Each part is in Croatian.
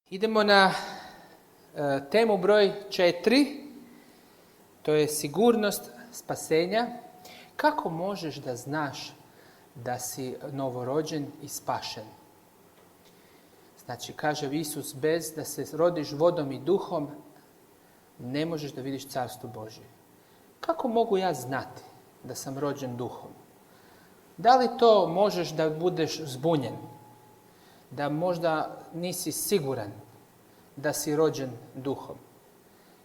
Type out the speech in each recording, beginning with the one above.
Idemo na temu broj 4, to je sigurnost spasenja. Kako možeš da znaš da si novorođen i spašen? Znači, kaže Isus, bez da se rodiš vodom i duhom, ne možeš da vidiš Carstvo Božje. Kako mogu ja znati da sam rođen duhom? Da li to možeš da budeš zbunjen? Da možda nisi siguran da si rođen duhom?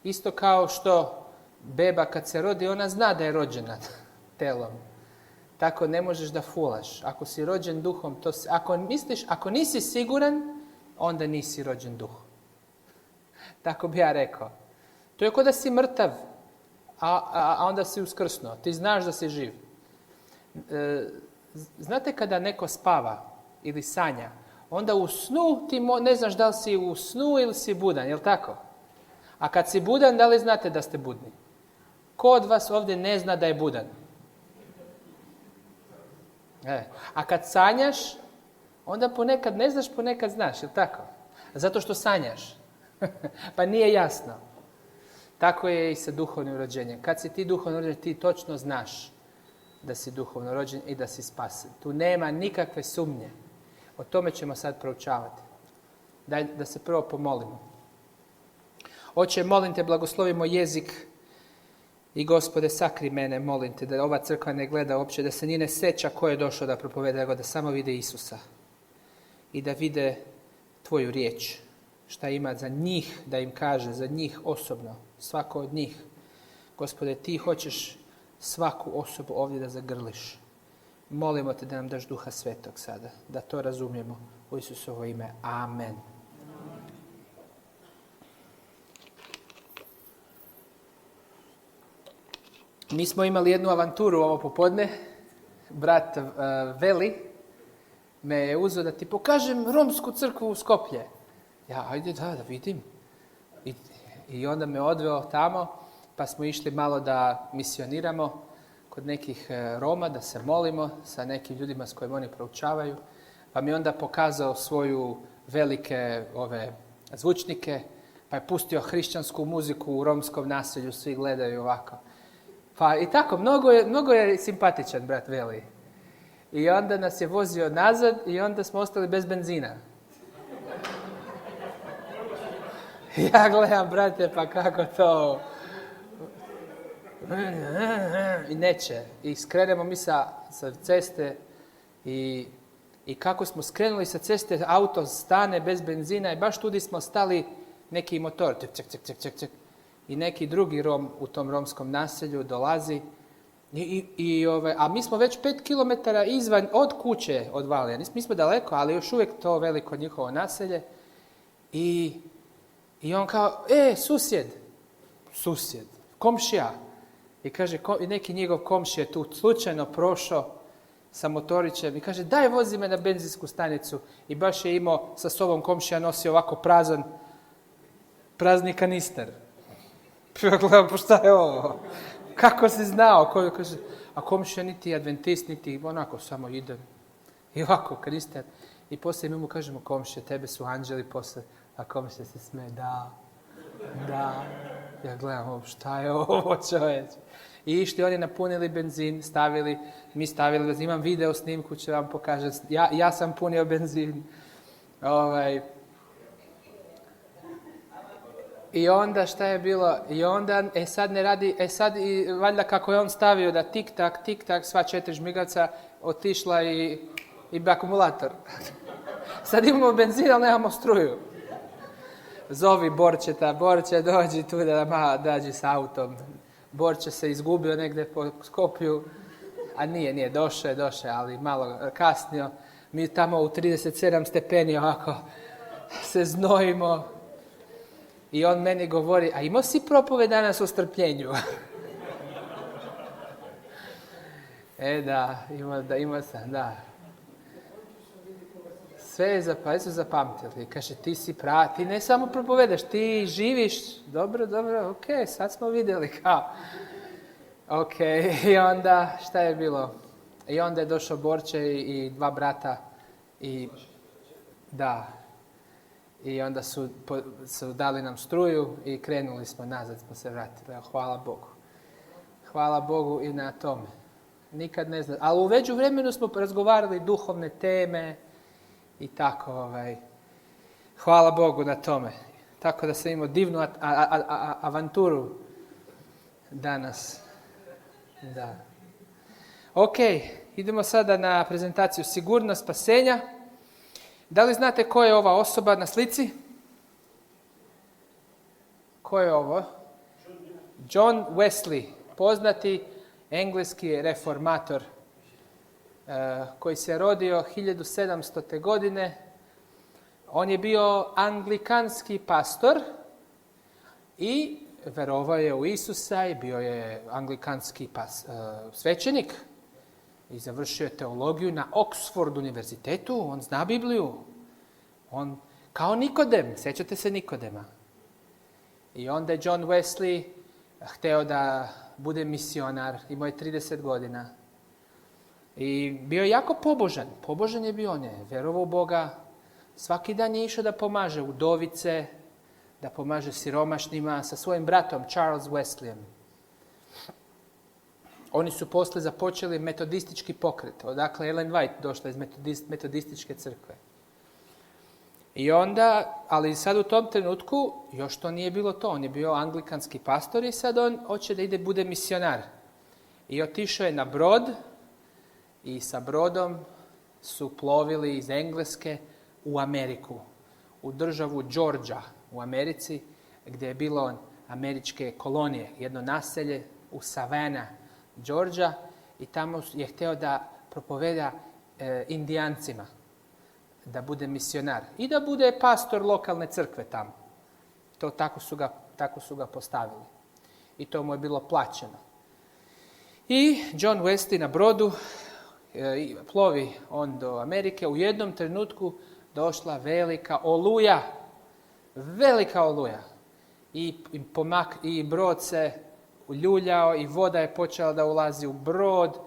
Isto kao što beba kad se rodi, ona zna da je rođena telom. Tako ne možeš da fulaš. Ako si rođen duhom, ako nisi siguran, onda nisi rođen duhom. Tako bi ja rekao. To je kao da si mrtav, a onda si uskrsnuo. Ti znaš da si živ. Znate kada neko spava ili sanja, onda u snu ti ne znaš da li si u snu ili si budan, je li tako? A kad si budan, da li znate da ste budni? Ko od vas ovdje ne zna da je budan? A kad sanjaš, onda ponekad ne znaš, ponekad znaš, je li tako? Zato što sanjaš. Pa nije jasno. Tako je i sa duhovnim rođenjem. Kad si ti duhovno rođen, ti točno znaš da si duhovno rođen i da si spasen. Tu nema nikakve sumnje. O tome ćemo sad proučavati. Daj da se prvo pomolimo. Oče, molim te, blagoslovi moj jezik i Gospode, sakri mene, molim te, da ova crkva ne gleda uopće, da se ni ne seća ko je došao da propoveda, nego da samo vide Isusa i da vide tvoju riječ. Šta ima za njih, da im kaže, za njih osobno, svako od njih. Gospode, ti hoćeš svaku osobu ovdje da zagrliš. Molimo te da nam daš Duha Svetog sada, da to razumijemo u Isusovo ime. Amen. Mi smo imali jednu avanturu ovo popodne. Brat Veli me je uzeo da ti pokažem romsku crkvu u Skoplje. Ja, ajde da vidim. I onda me odveo tamo, pa smo išli malo da misioniramo kod nekih Roma, da se molimo sa nekim ljudima s kojima oni proučavaju. Pa mi onda pokazao svoju velike zvučnike, pa je pustio hrišćansku muziku u romskom naselju, svi gledaju ovako. Pa i tako, mnogo je simpatičan brat Veli. I onda nas je vozio nazad i onda smo ostali bez benzina. Ja gledam, brate, pa kako to... I neće. I skrenemo mi sa ceste i kako smo skrenuli sa ceste, auto stane bez benzina i baš tudi smo stali neki motor. Ček. I neki drugi Rom u tom romskom naselju dolazi. A mi smo već 5 kilometara izvan od kuće od Valija. Mi smo daleko, ali još uvijek to veliko njihovo naselje. I on kao, susjed, komšija. I kaže, neki njegov komšija je tu slučajno prošao sa motorićem i kaže, daj vozi me na benzinsku stanicu. I baš je imao sa sobom, komšija nosio ovako prazni kanister. Gledam, pa šta je ovo? Kako si znao? Kaže, a komšija niti adventist, niti onako samo ide. I ovako kanister. I poslije mi mu kažemo, komšija, tebe su anđeli posle. A komšija se smeje, da. Ja gledam, šta je ovo, čovječ? I išli, oni napunili benzin, mi stavili benzin, imam video snimku, ću vam pokažem. Ja sam punio benzin. I onda šta je bilo? I onda, sad ne radi, i valjda kako je on stavio da tik tak, sva 4 žmigavca otišla i akumulator. Sad imamo benzin, ali nemamo struju. Zovi Borče, dođi tu da dađi s autom. Borče se izgubio negdje po Skopju, a nije, došao je, ali malo kasnio. Mi tamo u 37 stepeni ovako se znojimo. I on meni govori, a imao si propoved danas o strpljenju? Imao sam, da. Sve su zapamtili. Kaže, ti si ti ne samo propovedaš, ti živiš. Dobro, ok, sad smo vidjeli kao. Ok, i onda šta je bilo? I onda je došao Borče i 2 brata. Da. I onda su dali nam struju i krenuli smo nazad, smo se vratili. Evo, hvala Bogu. Hvala Bogu i na tome. Nikad ne znam. Ali u međuvremenu smo razgovarali duhovne teme i tako. Hvala Bogu na tome. Tako da sam imao divnu avanturu danas. Da. Ok, idemo sada na prezentaciju Sigurnost spasenja. Da li znate ko je ova osoba na slici? Ko je ovo? John Wesley, poznati engleski reformator koji se rodio 1700. godine. On je bio anglikanski pastor i verovao je u Isusa i bio je anglikanski svećenik i završio je teologiju na Oxford univerzitetu. On zna Bibliju. On kao Nikodem, sjećate se Nikodema. I onda je John Wesley hteo da bude misionar, imao je 30 godina. I bio je jako pobožan. Pobožan je bio, on je verovao u Boga. Svaki dan je išao da pomaže udovice, da pomaže siromašnima sa svojim bratom Charles Wesleyem. Oni su posle započeli metodistički pokret. Odakle Ellen White došla iz metodističke crkve. I onda, ali sad u tom trenutku, još to nije bilo to. On je bio anglikanski pastor i sad on hoće da bude misionar. I otišao je na brod i sa brodom su plovili iz Engleske u Ameriku, u državu Georgia u Americi, gdje je bilo američke kolonije, jedno naselje u Savannah, Georgia, i tamo je htio da propoveda Indijancima, da bude misionar i da bude pastor lokalne crkve tamo. Tako su ga postavili. I to mu je bilo plaćeno. I John Wesley na brodu plovi on do Amerike. U jednom trenutku došla velika oluja. Velika oluja. I brod se uljuljao i voda je počela da ulazi u brod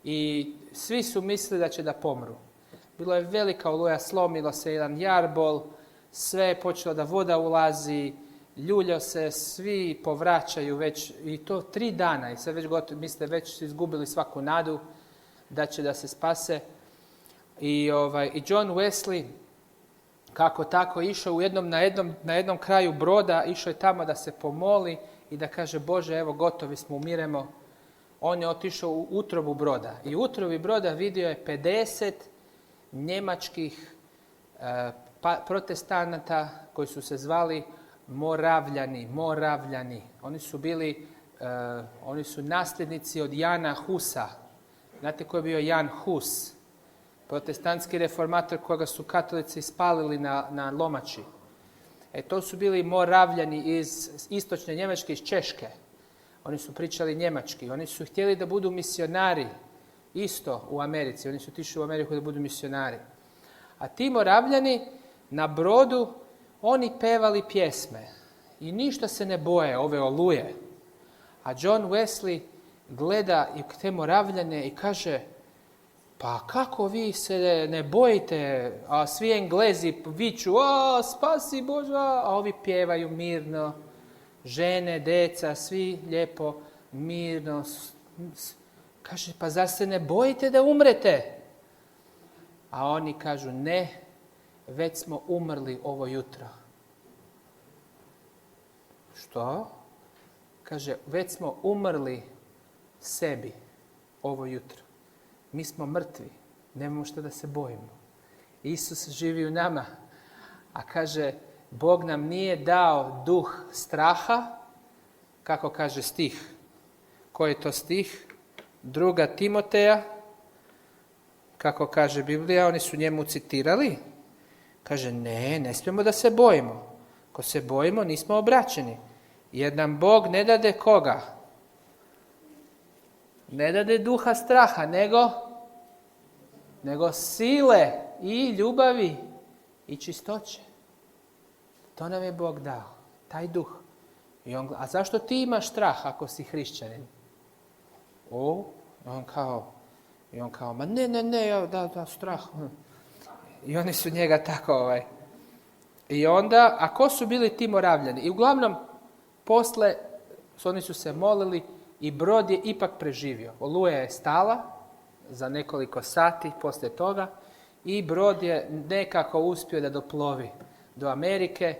i svi su mislili da će da pomru. Bilo je velika oluja, slomilo se jedan jarbol, sve je počelo da voda ulazi, ljulja se, svi povraćaju već, i to 3 dana, i sad već gotovo, mislite, već su izgubili svaku nadu da će da se spase. I John Wesley, kako tako, išao na jednom kraju broda, išao je tamo da se pomoli i da kaže: Bože, evo gotovi smo, umiremo. On je otišao u utrobu broda i u utrobi broda vidio je 50 njemačkih protestanata koji su se zvali Moravljani. Oni su nasljednici od Jana Husa. Znate ko je bio Jan Hus? Protestantski reformator koga su katolici spalili na lomači. To su bili Moravljani iz istočne Njemačke, iz Češke. Oni su pričali njemački. Oni su htjeli da budu misionari isto u Americi. Oni su otišli u Ameriku da budu misionari. A ti Moravljani na brodu, oni pevali pjesme. I ništa se ne boje ove oluje. A John Wesley gleda i te Moravljane i kaže: pa kako vi se ne bojite? A svi Englezi viču: spasi Bože! A ovi pjevaju mirno. Žene, deca, svi lijepo, mirno. Kaže: pa zar se ne bojite da umrete? A oni kažu: ne, već smo umrli ovo jutro. Što? Kaže: već smo umrli sebi ovo jutro. Mi smo mrtvi, nemamo što da se bojimo. Isus živi u nama, a kaže: Bog nam nije dao duh straha, kako kaže stih. Koji je to stih? 2. Timoteja, kako kaže Biblija, oni su njemu citirali. Kaže: ne smijemo da se bojimo. Ko se bojimo, nismo obraćeni. Jer nam Bog ne dade koga? Ne dade duha straha, nego sile i ljubavi i čistoće. To nam je Bog dao, taj duh. A zašto ti imaš strah ako si hrišćanin? On kao, ma ne, da, strah. I oni su njega tako, I onda, a ko su bili ti Moravljani? I uglavnom, posle, oni su se molili i brod je ipak preživio. Oluja je stala za nekoliko sati poslije toga i brod je nekako uspio da doplovi do Amerike.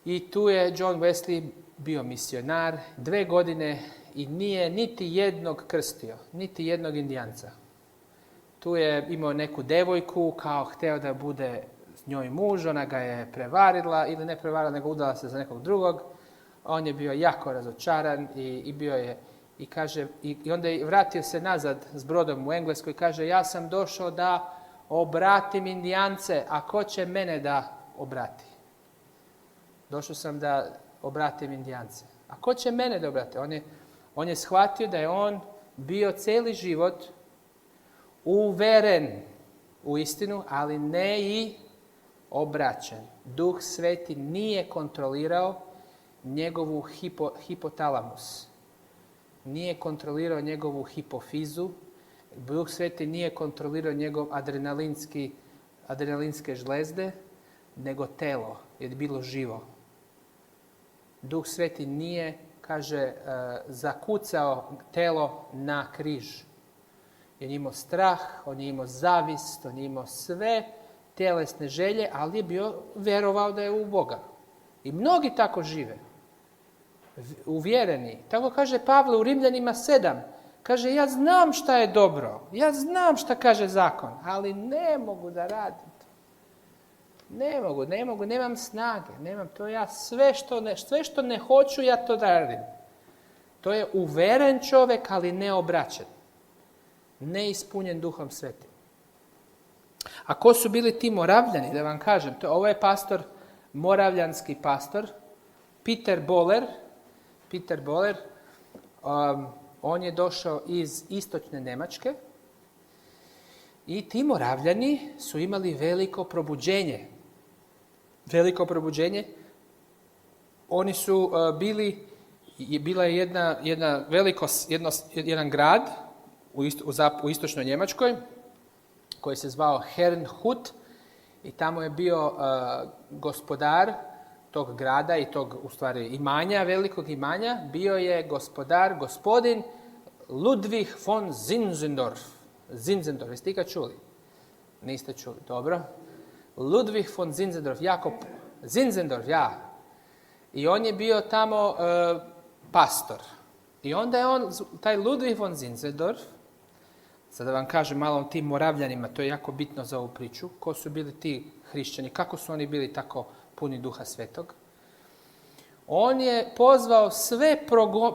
I tu je John Wesley bio misionar 2 godine i nije niti jednog krstio, niti jednog Indijanca. Tu je imao neku devojku, kao hteo da bude s njoj muž, ona ga je prevarila, ili ne prevarila, nego udala se za nekog drugog. On je bio jako razočaran i bio je, i kaže, i onda je vratio se nazad s brodom u Englesku i kaže, ja sam došao da obratim Indijance, a ko će mene da obrati? Došao sam da obratim Indijance. A ko će mene da obrati? On je shvatio da je on bio cijeli život uveren u istinu, ali ne i obraćen. Duh Sveti nije kontrolirao njegovu hipotalamus. Nije kontrolirao njegovu hipofizu. Duh Sveti nije kontrolirao njegov adrenalinske žlezde, nego telo je bilo živo. Duh Sveti nije, kaže, zakucao telo na križ. On je imao strah, on je imao zavist, on je imao sve tjelesne želje, ali je bio vjerovao da je u Boga. I mnogi tako žive. Uvjereni. Tako kaže Pavle u Rimljanima 7. Kaže, ja znam šta je dobro, ja znam šta kaže zakon, ali ne mogu da radim to. Ne mogu, nemam snage, to ja sve što ne hoću, ja to radim. To je uveren čovjek, ali neobraćen. Neispunjen Duhom Svetim. A ko su bili ti Moravljani, da vam kažem? Ovo je pastor, moravljanski pastor, Peter Boller. On je došao iz istočne Njemačke i ti Moravljani su imali veliko probuđenje. Oni su bila je jedan grad u istočnoj Njemačkoj koji se zvao Herrnhut i tamo je bio gospodar tog grada i tog, u stvari, imanja, velikog imanja, bio je gospodin Ludwig von Zinzendorf. Jeste ikad čuli? Niste čuli, dobro. Ludwig von Zinzendorf, ja. I on je bio tamo pastor. I onda je taj Ludwig von Zinzendorf, sad da vam kažem malo o tim Moravljanima, to je jako bitno za ovu priču, ko su bili ti hrišćani, kako su oni bili tako puni Duha Svetog. On je pozvao sve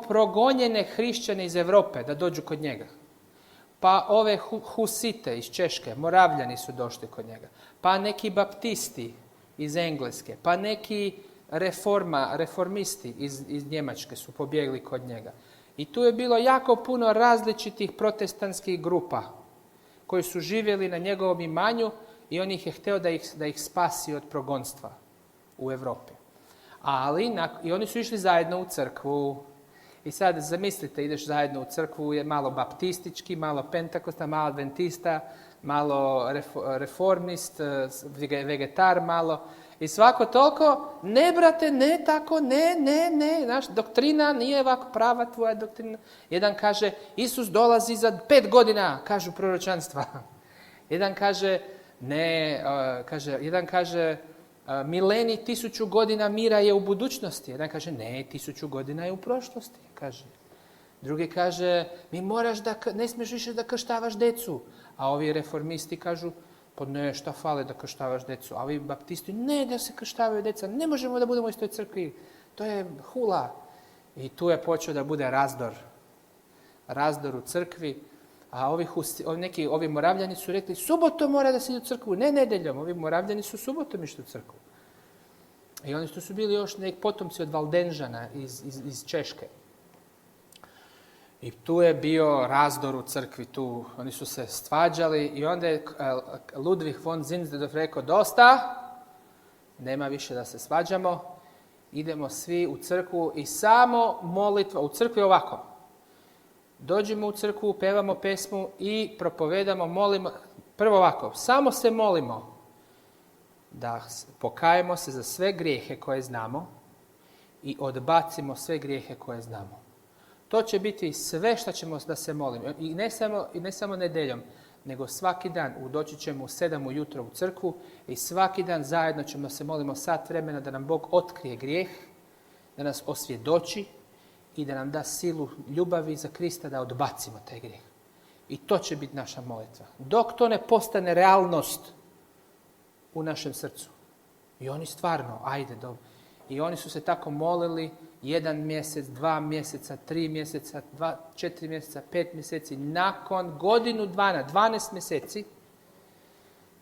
progonjene hrišćane iz Europe da dođu kod njega. Pa ove Husite iz Češke, Moravljani su došli kod njega. Pa neki baptisti iz Engleske, pa neki reformisti iz Njemačke su pobjegli kod njega. I tu je bilo jako puno različitih protestantskih grupa koji su živjeli na njegovom imanju i on ih je htio da ih spasi od progonstva u Europi. I oni su išli zajedno u crkvu. I sad zamislite, ideš zajedno u crkvu, je malo baptistički, malo pentakosta, malo adventista, malo reformist, vegetar malo. I svako toliko, ne brate, ne tako, ne. Naš doktrina nije ovako prava tvoja doktrina. Jedan kaže, Isus dolazi za 5 godina, kažu proročanstva. Jedan kaže, mileni 1000 godina mira je u budućnosti. Jedan kaže, ne, 1000 godina je u prošlosti. Kaže. Drugi kaže, ne smiješ više da krštavaš decu. A ovi reformisti kažu, pa ne, šta fale da krštavaš decu. A ovi baptisti, ne da se krštavaju deca, ne možemo da budemo u istoj crkvi. To je hula. I tu je počeo da bude razdor u crkvi. A ovi Moravljani su rekli, subotom mora da se ide u crkvu, ne nedeljom. Ovi Moravljani su subotom išli u crkvu. I oni su bili još neki potomci od Valdenžana iz Češke. I tu je bio razdor u crkvi, oni su se svađali i onda je Ludwig von Zinzendorf rekao, dosta, nema više da se svađamo, idemo svi u crkvu i samo molitva, u crkvi ovako. Dođemo u crkvu, pevamo pesmu i propovedamo, molimo, prvo ovako, samo se molimo. da pokajemo se za sve grijehe koje znamo i odbacimo sve grijehe koje znamo. To će biti sve što ćemo da se molimo. I ne samo nedeljom, nego svaki dan. Doći ćemo u 7 ujutro u crkvu i svaki dan zajedno ćemo se molimo sat vremena da nam Bog otkrije grijeh, da nas osvjedoči i da nam da silu ljubavi za Krista da odbacimo taj grijeh. I to će biti naša molitva. Dok to ne postane realnost u našem srcu. I oni stvarno, dobro. I oni su se tako molili 1 mjesec, 2 mjeseca, 3 mjeseca, 4 mjeseca, 5 mjeseci. Nakon godinu dana, 12 mjeseci,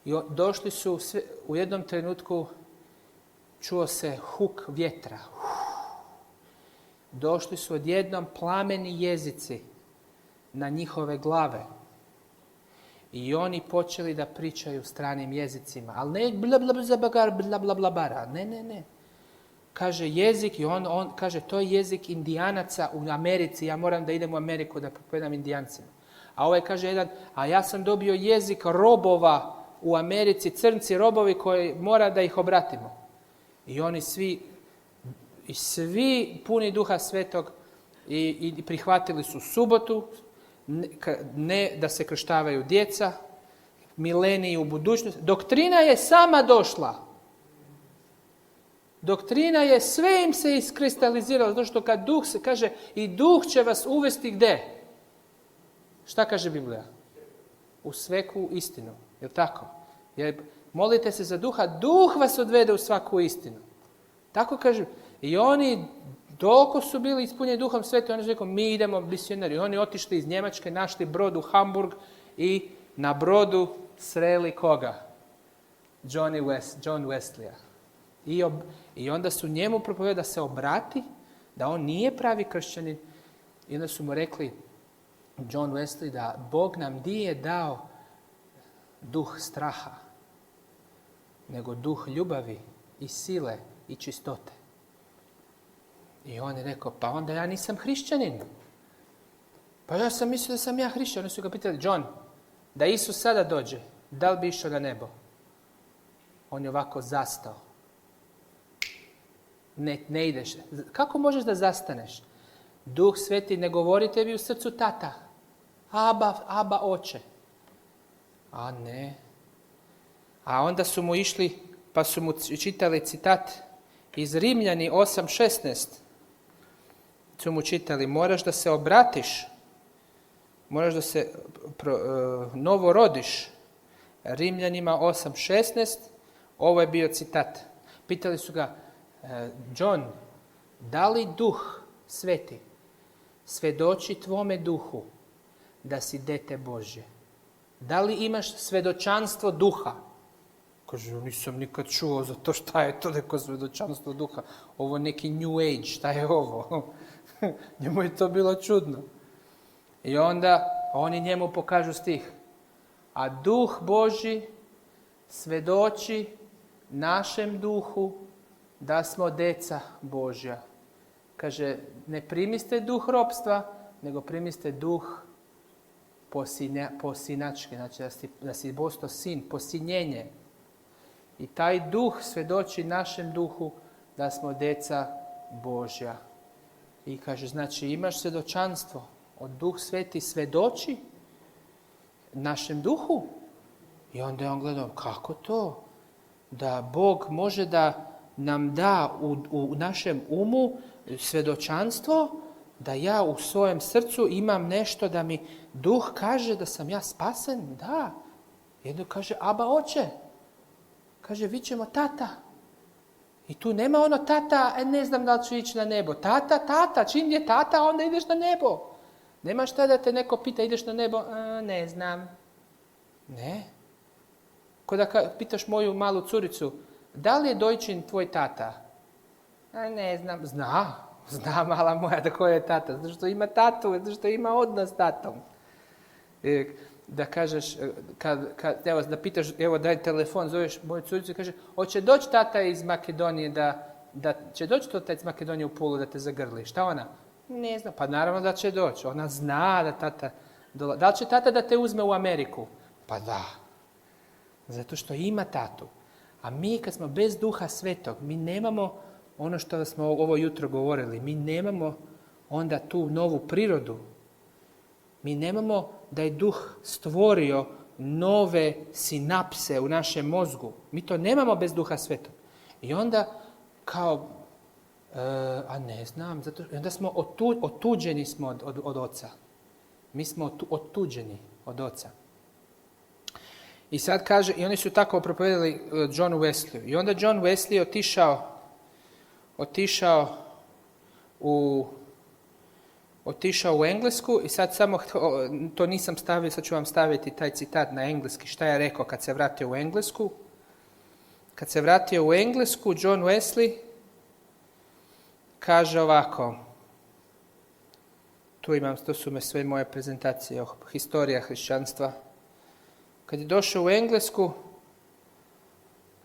i došli su u jednom trenutku, čuo se huk vjetra. Došli su odjednom plameni jezici na njihove glave. I oni počeli da pričaju stranim jezicima. Ali ne blablabla. Ne. Kaže jezik i on kaže to je jezik Indijanaca u Americi. Ja moram da idem u Ameriku da propovedam Indijancima. A ovaj kaže jedan, a ja sam dobio jezik robova u Americi, crnci robovi koji mora da ih obratimo. I oni svi puni Duha Svetog i prihvatili su subotu, ne da se krštavaju djeca, mileniji u budućnosti. Doktrina je sama došla. Doktrina je, sve im se iskristaliziralo, zato što kad Duh se kaže, i Duh će vas uvesti gdje? Šta kaže Biblija? U svaku istinu. Je li tako? Jer molite se za Duha, Duh vas odvede u svaku istinu. Tako kaže. I oni, dok su bili ispunjeni Duhom Svetim, oni su rekli, mi idemo misionari. Oni otišli iz Njemačke, našli brod u Hamburg i na brodu sreli koga? John Wesleya. I onda su njemu propovedali da se obrati, da on nije pravi kršćanin. I onda su mu rekli, John Wesley, da Bog nam nije dao duh straha, nego duh ljubavi i sile i čistote. I on je rekao, pa onda ja nisam hrišćanin. Pa ja sam mislio da sam ja hrišćanin. Oni su ga pitali, John, da Isus sada dođe, da li bi išao na nebo? On je ovako zastao. Ne ideš. Kako možeš da zastaneš? Duh Sveti ne govori tebi u srcu tata. Aba, oče. A ne. A onda su mu išli, pa su mu čitali citat iz Rimljani 8.16. Su mu čitali, moraš da se obratiš, moraš da se novo rodiš. Rimljanima 8.16, ovo je bio citat. Pitali su ga, John, da li Duh Sveti svedoči tvome duhu da si dete Božje? Da li imaš svedočanstvo duha? Kaže, nisam nikad čuo za to, šta je to neko svedočanstvo duha. Ovo neki New Age, šta je ovo? Njemu je to bilo čudno. I onda oni njemu pokažu stih. A Duh Božji svedoči našem duhu da smo deca Božja. Kaže, ne primiste duh ropstva, nego primiste duh posinačke, znači da si postao sin, posinjenje. I taj duh svedoči našem duhu da smo deca Božja. I kaže, znači imaš svjedočanstvo, od Duh Sveti svedoči našem duhu. I onda je on gledao, kako to? Da Bog može da nam da u našem umu svjedočanstvo, da ja u svojem srcu imam nešto da mi Duh kaže da sam ja spasen? Da. Jedno kaže, aba oče. Kaže, vi ćemo tata. I tu nema ono tata, ne znam da li ću ići na nebo. Tata, čim je tata, onda ideš na nebo. Nema šta da te neko pita, ideš na nebo? Ne znam. Ne. Ko da pitaš moju malu curicu, da li je dojčin tvoj tata? Ne znam. Zna mala moja da ko je tata. Zato što ima tatu, zato što ima odnos s tatom. Da kažeš, evo, da pitaš, evo daj telefon, zoveš moju curicu i kaže, hoće doći tata iz Makedonije će doći tata iz Makedonije u Pulu da te zagrli. Šta ona? Ne znam. Pa naravno da će doći. Ona zna da tata dolazi. Da li će tata da te uzme u Ameriku? Pa da. Zato što ima tatu. A mi kad smo bez Duha Svetog, mi nemamo ono što smo ovo jutro govorili, mi nemamo onda tu novu prirodu. Mi nemamo da je Duh stvorio nove sinapse u našem mozgu. Mi to nemamo bez Duha Svetog. I onda kao, a ne znam, onda smo otuđeni smo od Oca. Mi smo otuđeni od Oca. I sad kaže, i oni su tako propovedali Johnu Wesley. I onda John Wesley otišao u Englesku i sad samo, to nisam stavio, sad ću vam staviti taj citat na engleski, šta je rekao kad se vratio u Englesku. Kad se vratio u Englesku, John Wesley kaže ovako, tu imam, to su sve moje prezentacije, historija hrišćanstva. Kad je došao u Englesku,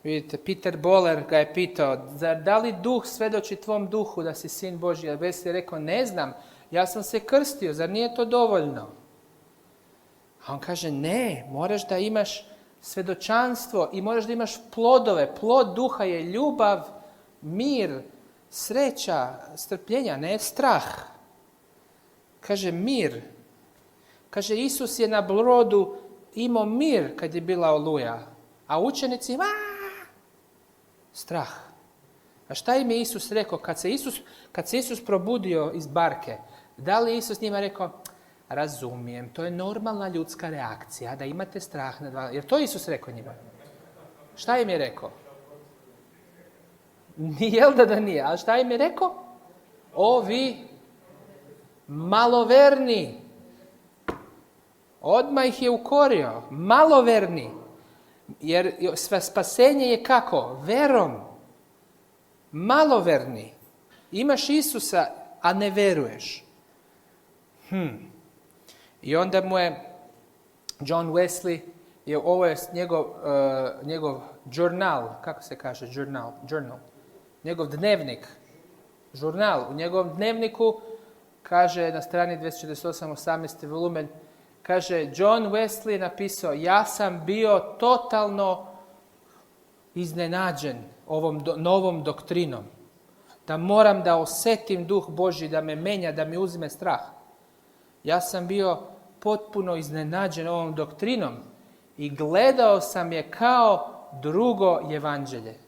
vidite, Peter Boller ga je pitao, zar da li duh svedoči tvom duhu da si sin Božji? A Wesley je rekao, ne znam, ja sam se krstio, zar nije to dovoljno? A on kaže, ne, moraš da imaš svedočanstvo i moraš da imaš plodove. Plod duha je ljubav, mir, sreća, strpljenja, ne strah. Kaže, mir. Kaže, Isus je na brodu imao mir kad je bila oluja, a učenici strah. A šta im je Isus rekao? Kad se Isus probudio iz barke, da li Isus njima rekao, razumijem, to je normalna ljudska reakcija, da imate strah nad vama. Jer to Isus rekao njima? Šta im je rekao? Jel da nije? Ali šta im je rekao? Vi maloverni. Odmah ih je ukorio. Maloverni. Jer spasenje je kako? Verom. Maloverni. Imaš Isusa, a ne veruješ. I onda mu je John Wesley, ovo je njegov žurnal, kako se kaže journal, njegov dnevnik, žurnal. U njegovom dnevniku kaže na strani 248, 18. volumen, kaže John Wesley je napisao, ja sam bio totalno iznenađen ovom novom doktrinom, da moram da osjetim duh Božji, da me menja, da mi uzme strah. Ja sam bio potpuno iznenađen ovom doktrinom i gledao sam je kao drugo evanđelje.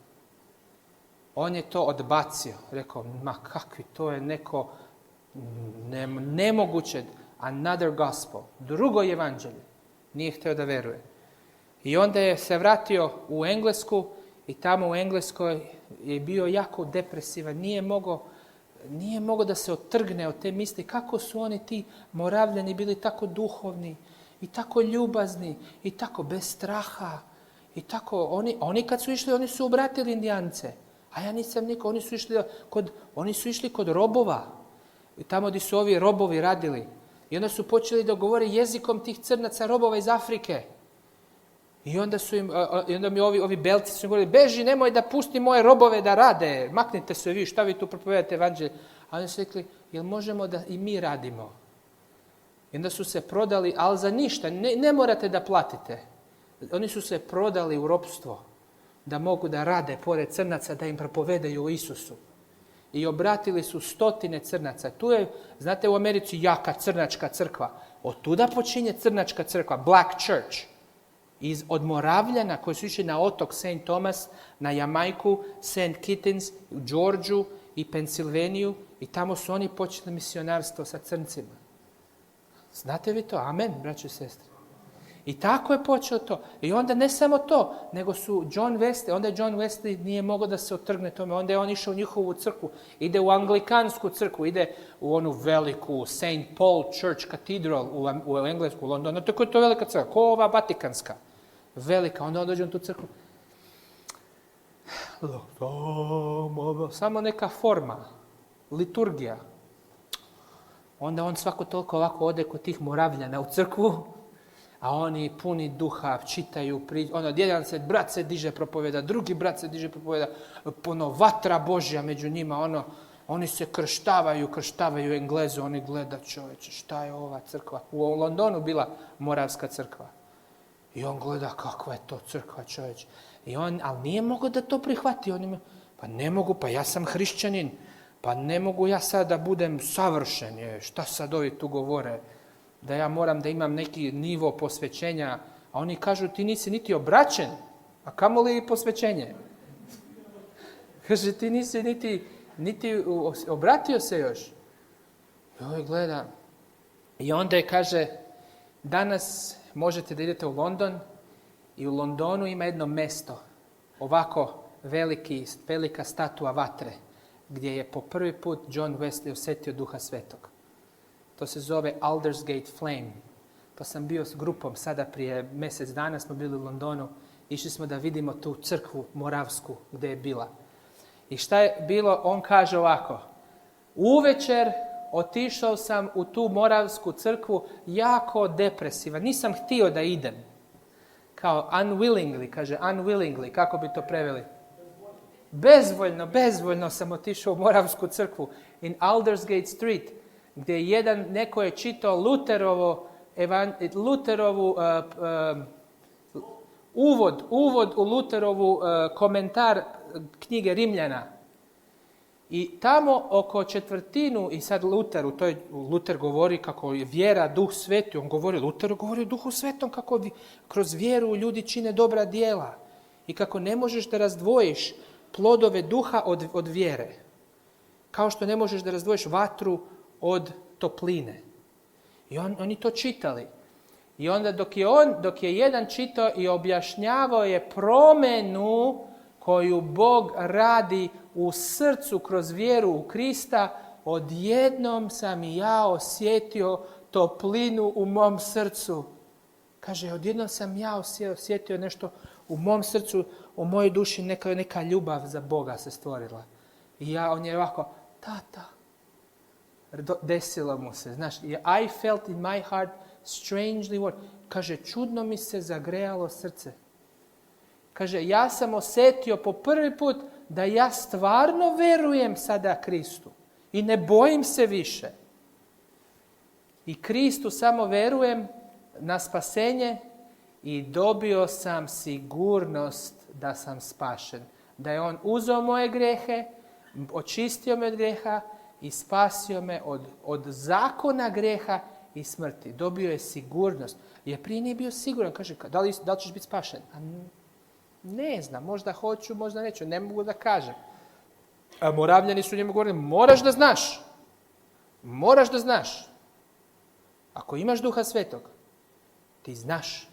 On je to odbacio. Rekao, ma kakvi, to je neko nemoguće. Another gospel. Drugo evanđelje. Nije htio da veruje. I onda je se vratio u Englesku i tamo u Engleskoj je bio jako depresivan. Nije mogao da se otrgne od te misli kako su oni ti Moravljani bili tako duhovni i tako ljubazni i tako bez straha. I tako, oni kad su išli, oni su obratili Indijance. A ja nisam niko, oni su išli kod robova. I tamo gdje su ovi robovi radili. I onda su počeli da govore jezikom tih crnaca robova iz Afrike. I onda mi ovi belci su govorili, beži, nemoj da pusti moje robove da rade, maknite se vi, šta vi tu propovedate evanđelje. A oni su rekli, jel možemo da i mi radimo? I onda su se prodali, ali za ništa, ne morate da platite. Oni su se prodali u ropstvo, da mogu da rade pored crnaca, da im propovedaju o Isusu. I obratili su stotine crnaca. Tu je, znate, u Americi jaka crnačka crkva. Od tuda počinje crnačka crkva, Black Church. Od Moravljana koji su išli na otok St. Thomas, na Jamajku, St. Kitts, u Georgiju i Pensilveniju i tamo su oni počeli misionarstvo sa crncima. Znate vi to? Amen, braćo i sestre. I tako je počeo to. I onda ne samo to, nego su John Wesley nije mogao da se otrgne tome. Onda je on išao u njihovu crkvu. Ide u anglikansku crkvu, ide u onu veliku St. Paul Church Cathedral u Englesku, u Londonu. Tako je to velika crkva, ko ova vatikanska. Velika, onda on dođe u tu crkvu. Samo neka forma, liturgija. Onda on svako toliko ovako ode kod tih Moravljana u crkvu, a oni puni duha, čitaju, jedan brat se diže propoveda, drugi brat se diže propoveda, vatra Božja među njima, oni se krštavaju Englezu, oni gleda čoveče, šta je ova crkva? U Londonu bila moravska crkva. I on gleda kakva je to crkva, čoveče. Ali nije mogao da to prihvati. Pa ne mogu, pa ja sam hrišćanin. Pa ne mogu ja sad da budem savršen. Šta sad ovi tu govore? Da ja moram da imam neki nivo posvećenja. A oni kažu ti nisi niti obraćen. A kamoli i posvećenje? Kaže ti nisi niti obratio se još. I ovaj gleda. I onda je kaže, danas možete da idete u London i u Londonu ima jedno mesto, ovako velika statua vatre, gdje je po prvi put John Wesley osjetio Duha Svetog. To se zove Aldersgate Flame. To sam bio s grupom, sada prije mjesec dana smo bili u Londonu, išli smo da vidimo tu crkvu moravsku gdje je bila. I šta je bilo? On kaže ovako, uvečer otišao sam u tu moravsku crkvu jako depresivan. Nisam htio da idem. Kao unwillingly, kaže unwillingly, kako bi to preveli? Bezvoljno sam otišao u moravsku crkvu in Aldersgate Street, gdje neko je čitao uvod u Luterovu komentar knjige Rimljana. I tamo oko četvrtinu, i sad Luter govori kako je vjera, Duh Sveti, Luter govori o Duhu Svetom, kako kroz vjeru ljudi čine dobra djela i kako ne možeš da razdvojiš plodove duha od vjere. Kao što ne možeš da razdvojiš vatru od topline. I oni to čitali. I onda dok je jedan čitao i objašnjavao je promjenu koju Bog radi u srcu kroz vjeru u Krista, odjednom sam i ja osjetio toplinu u mom srcu. Kaže, odjednom sam ja osjetio nešto u mom srcu, u mojoj duši neka ljubav za Boga se stvorila. I on je ovako, tata, desilo mu se. Znaš, I felt in my heart strangely warm. Kaže, čudno mi se zagrejalo srce. Kaže, ja sam osjetio po prvi put da ja stvarno verujem sada Kristu. I ne bojim se više. I Kristu samo verujem na spasenje i dobio sam sigurnost da sam spašen. Da je On uzeo moje grehe, očistio me od greha i spasio me od zakona greha i smrti. Dobio je sigurnost. Jer prije nije bio siguran. Kaže, da li ćeš biti spašen? Ne znam, možda hoću, možda neću, ne mogu da kažem. A Moravljani su njemu govorili, moraš da znaš. Ako imaš Duha Svetog, ti znaš,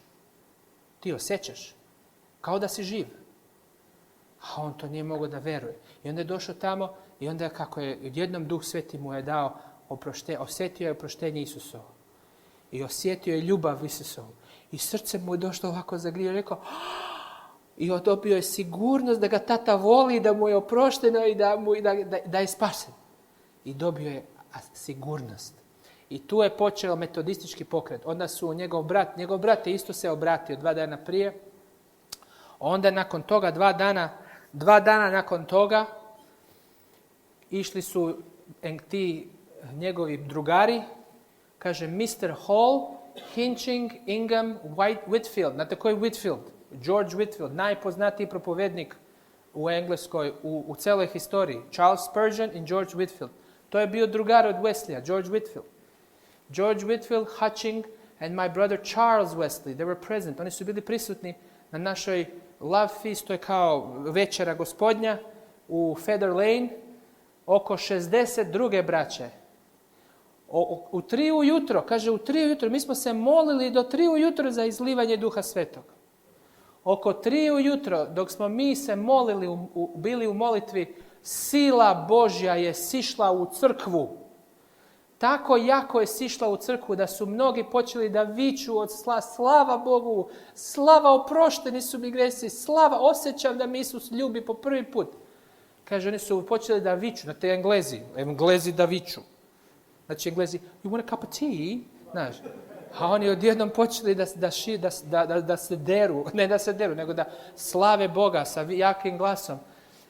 ti osjećaš, kao da si živ. A on to nije mogao da veruje. I onda je došao tamo i onda kako je jednom Duh Sveti mu je dao osjetio je oproštenje Isusovo. I osjetio je ljubav Isusovu. I srce mu je došlo ovako zagrijao i rekao, i dobio je sigurnost da ga tata voli, da mu je oprošteno i da je spasen. I dobio je sigurnost. I tu je počeo metodistički pokret. Onda su njegov brat je isto se obratio 2 dana prije. Onda nakon toga, 2 dana nakon toga, išli su ti njegovi drugari, kaže Mr. Hall, Hinching, Ingham, Whitfield. Znate ko je Whitfield? George Whitfield, najpoznatiji propovednik u Engleskoj, u celoj historiji. Charles Spurgeon i George Whitfield. To je bio drugar od Wesleya, George Whitfield. George Whitfield, Hutching and my brother Charles Wesley, they were present. Oni su bili prisutni na našoj Love Feast, to je kao večera gospodnja u Feather Lane, oko 60 druge braće. U 3 ujutro, kaže u 3 ujutro, mi smo se molili do 3 ujutro za izlivanje Duha Svetog. Oko 3 ujutro, dok smo mi se molili, bili u molitvi, sila Božja je sišla u crkvu. Tako jako je sišla u crkvu da su mnogi počeli da viču od slava Bogu, slava, oprošteni su mi gresi, slava, osjećam da mi Isus ljubi po prvi put. Kaže, oni su počeli da viču, znate Englezi da viču. Znači Englezi, you want a cup of tea? Znaš, a oni odjednom počeli da se deru, ne da se deru, nego da slave Boga sa jakim glasom.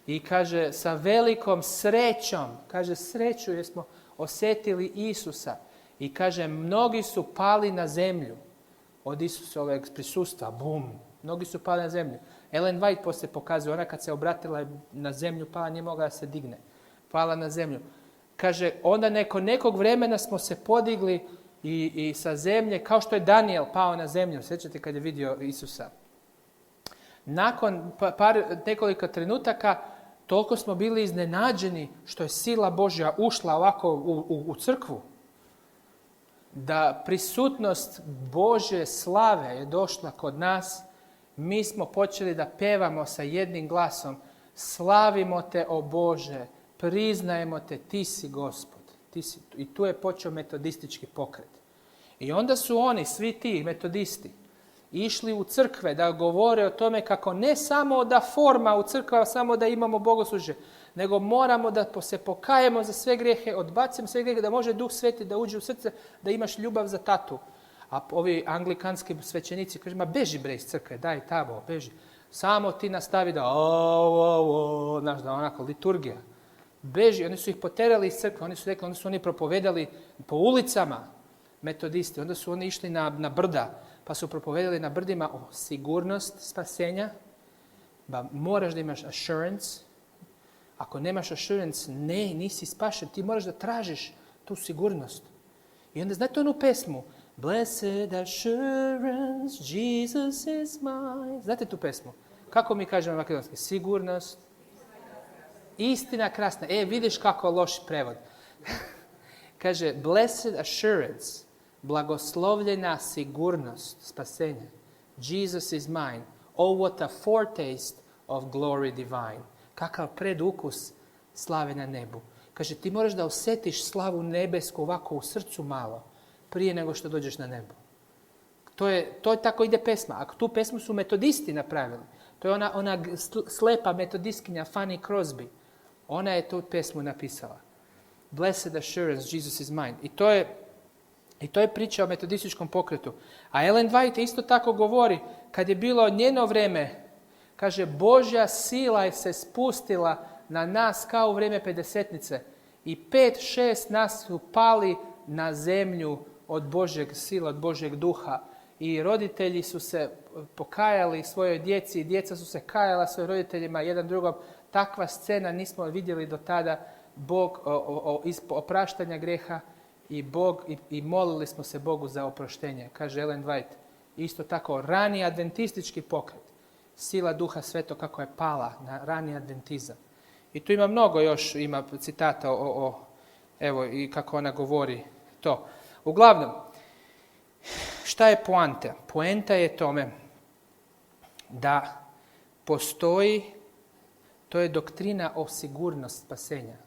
I kaže, sa velikom srećom, kaže, sreću jer smo osjetili Isusa. I kaže, mnogi su pali na zemlju od Isusovog prisustva. Bum! Mnogi su pali na zemlju. Ellen White poslije pokazuje, ona kad se obratila na zemlju, pala, nije mogla da se digne. Pala na zemlju. Kaže, onda nekog vremena smo se podigli i sa zemlje, kao što je Daniel pao na zemlju. Sjećate kad je vidio Isusa? Nakon nekoliko trenutaka, toliko smo bili iznenađeni što je sila Božja ušla ovako u crkvu. Da prisutnost Božje slave je došla kod nas. Mi smo počeli da pevamo sa jednim glasom. Slavimo te, o Bože, priznajemo te, ti si Gospod. I tu je počeo metodistički pokret. I onda su oni, svi ti metodisti, išli u crkve da govore o tome kako ne samo da forma u crkva, samo da imamo bogoslužje, nego moramo da se pokajemo za sve grijehe, odbacimo sve grijehe, da može Duh Sveti da uđe u srce, da imaš ljubav za tatu. A ovi anglikanski svećenici kažu, ma beži bre iz crkve, daj tamo, beži. Samo ti nastavi da znaš, da onako liturgija. Beži, oni su ih poterali iz crkve, oni su rekli, onda su oni propovedali po ulicama, metodisti, onda su oni išli na brda, pa su propovedali na brdima o sigurnost spasenja, moraš da imaš assurance. Ako nemaš assurance, nisi spašen, ti moraš da tražiš tu sigurnost. I onda znate onu pesmu, Blessed assurance, Jesus is mine. Znate tu pesmu? Kako mi kažemo na makedonski? Sigurnost. Istina krasna. Vidiš kako loš prevod. Kaže, blessed assurance, blagoslovljena sigurnost, spasenje. Jesus is mine. Oh, what a foretaste of glory divine. Kakav predukus slave na nebu. Kaže, ti moraš da osjetiš slavu nebesku ovako u srcu malo, prije nego što dođeš na nebo. To je tako ide pesma. A tu pesmu su metodisti napravili. To je ona slepa metodistkinja Fanny Crosby. Ona je tu pesmu napisala. Blessed assurance, Jesus is mine. I to je priča o metodističkom pokretu. A Ellen White isto tako govori, kad je bilo njeno vreme, kaže, Božja sila je se spustila na nas kao u vrijeme pedesetnice. I 5-6 nas su pali na zemlju od Božjeg sila, od Božjeg duha. I roditelji su se pokajali svojoj djeci, i djeca su se kajala svojim roditeljima, jedan drugom. Takva scena nismo vidjeli do tada. Bog opraštanja greha i molili smo se Bogu za oproštenje, kaže Ellen White. Isto tako, rani adventistički pokret. Sila Duha Svetog kako je pala na rani adventizam. I tu ima mnogo još, ima citata evo i kako ona govori to. Uglavnom, šta je poanta? Poenta je tome da postoji, to je doktrina o sigurnost spasenja.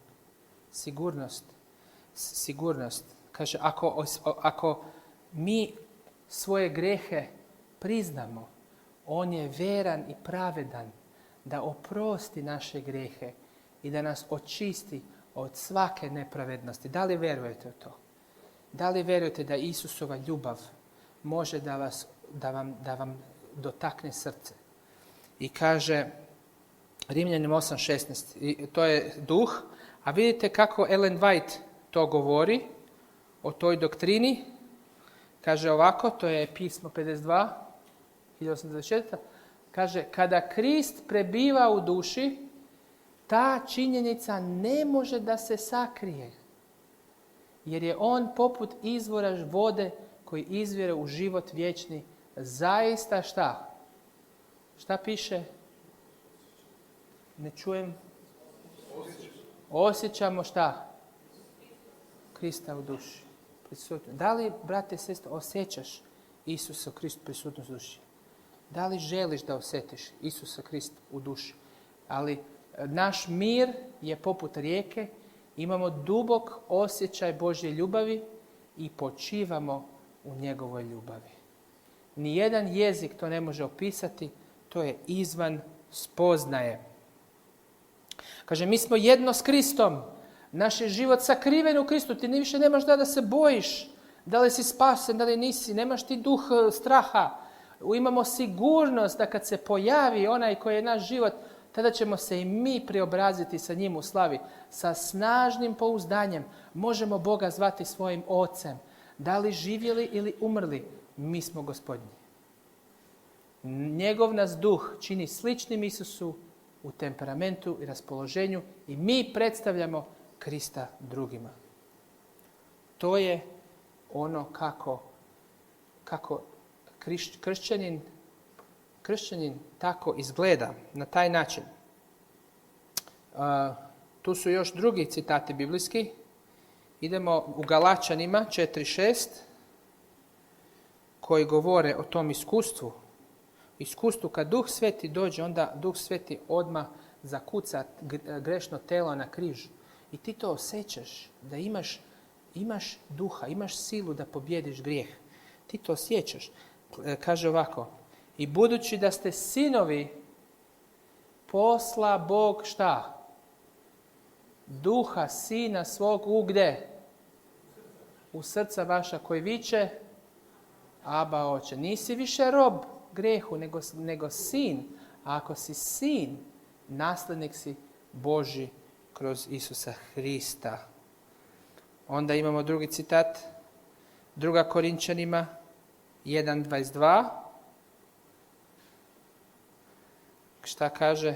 Sigurnost. Kaže, ako mi svoje grehe priznamo, on je veran i pravedan da oprosti naše grehe i da nas očisti od svake nepravednosti. Da li vjerujete u to? Da li vjerujete da Isusova ljubav može da vam dotakne srce? I kaže Rimljanima 8.16, to je duh, a vidite kako Ellen White to govori o toj doktrini. Kaže ovako, to je pismo 52, 1824. Kaže, kada Krist prebiva u duši, ta činjenica ne može da se sakrije. Jer je on poput izvora vode koji izvire u život vječni. Zaista šta? Šta piše? Ne čujem. Osjećamo šta? Krista u duši. Prisutno. Da li, brate i sestre, osjećaš Isusa Krista prisutnost u duši? Da li želiš da osjetiš Isusa Krista u duši? Ali naš mir je poput rijeke, imamo dubok osjećaj Božje ljubavi i počivamo u njegovoj ljubavi. Nijedan jezik to ne može opisati, to je izvan spoznaje. Kaže, mi smo jedno s Kristom. Naš je život sakriven u Kristu. Ti više nemaš da se bojiš. Da li si spasen, da li nisi. Nemaš ti duh straha. Imamo sigurnost da kad se pojavi onaj koji je naš život, tada ćemo se i mi preobraziti sa njim u slavi. Sa snažnim pouzdanjem možemo Boga zvati svojim ocem. Da li živjeli ili umrli, mi smo Gospodnji. Njegov nas duh čini sličnim Isusu u temperamentu i raspoloženju i mi predstavljamo Krista drugima. To je ono kako kršćanin tako izgleda, na taj način. Tu su još drugi citati biblijski. Idemo u Galačanima 4.6 koji govore o tom iskustvu. Iskustvu kad Duh Sveti dođe, onda Duh Sveti odmah zakuca grešno telo na križu. I ti to osjećaš, da imaš duha, imaš silu da pobjediš grijeh. Ti to osjećaš. Kaže ovako, i budući da ste sinovi, posla Bog šta? Duha sina svog u gde? U srca vaša koji viče, Aba oče. Nisi više rob grehu, nego sin. A ako si sin, nasljednik si Božji kroz Isusa Hrista. Onda imamo drugi citat, 2. Korinčanima 1.22. Šta kaže?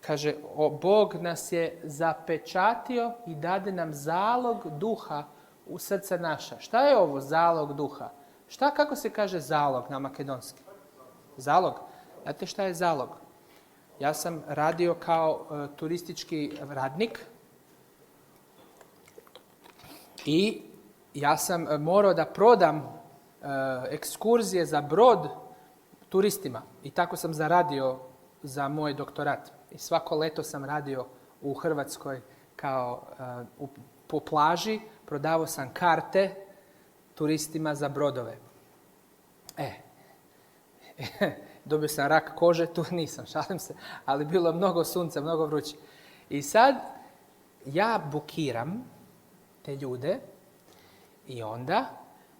Kaže, Bog nas je zapečatio i dade nam zalog duha u srca naša. Šta je ovo zalog duha? Kako se kaže zalog na makedonski? Zalog. Znate šta je zalog? Ja sam radio kao turistički radnik i ja sam morao da prodam ekskurzije za brod turistima. I tako sam zaradio za moj doktorat. I svako leto sam radio u Hrvatskoj kao po plaži. Prodavao sam karte turistima za brodove. Dobio sam rak kože, tu nisam, šalim se, ali bilo mnogo sunca, mnogo vruće. I sad ja bukiram te ljude i onda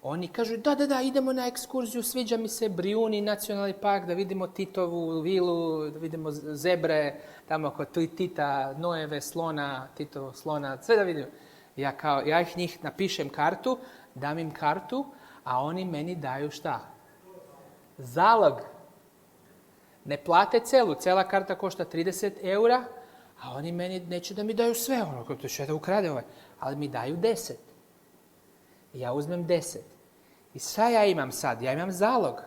oni kažu da, idemo na ekskurziju, sviđa mi se Brijuni, nacionalni park, da vidimo Titovu vilu, da vidimo zebre, tamo kod Tita, Nojeve, slona, Titovo slona, sve da vidimo. Ja njih napišem kartu, dam im kartu, a oni meni daju šta? Zalog. Ne plate cela karta košta 30 eura, a oni meni neće da mi daju sve, to će da ukrade ovaj, ali mi daju 10. I ja uzmem 10. I šta ja imam sad? Ja imam zalog.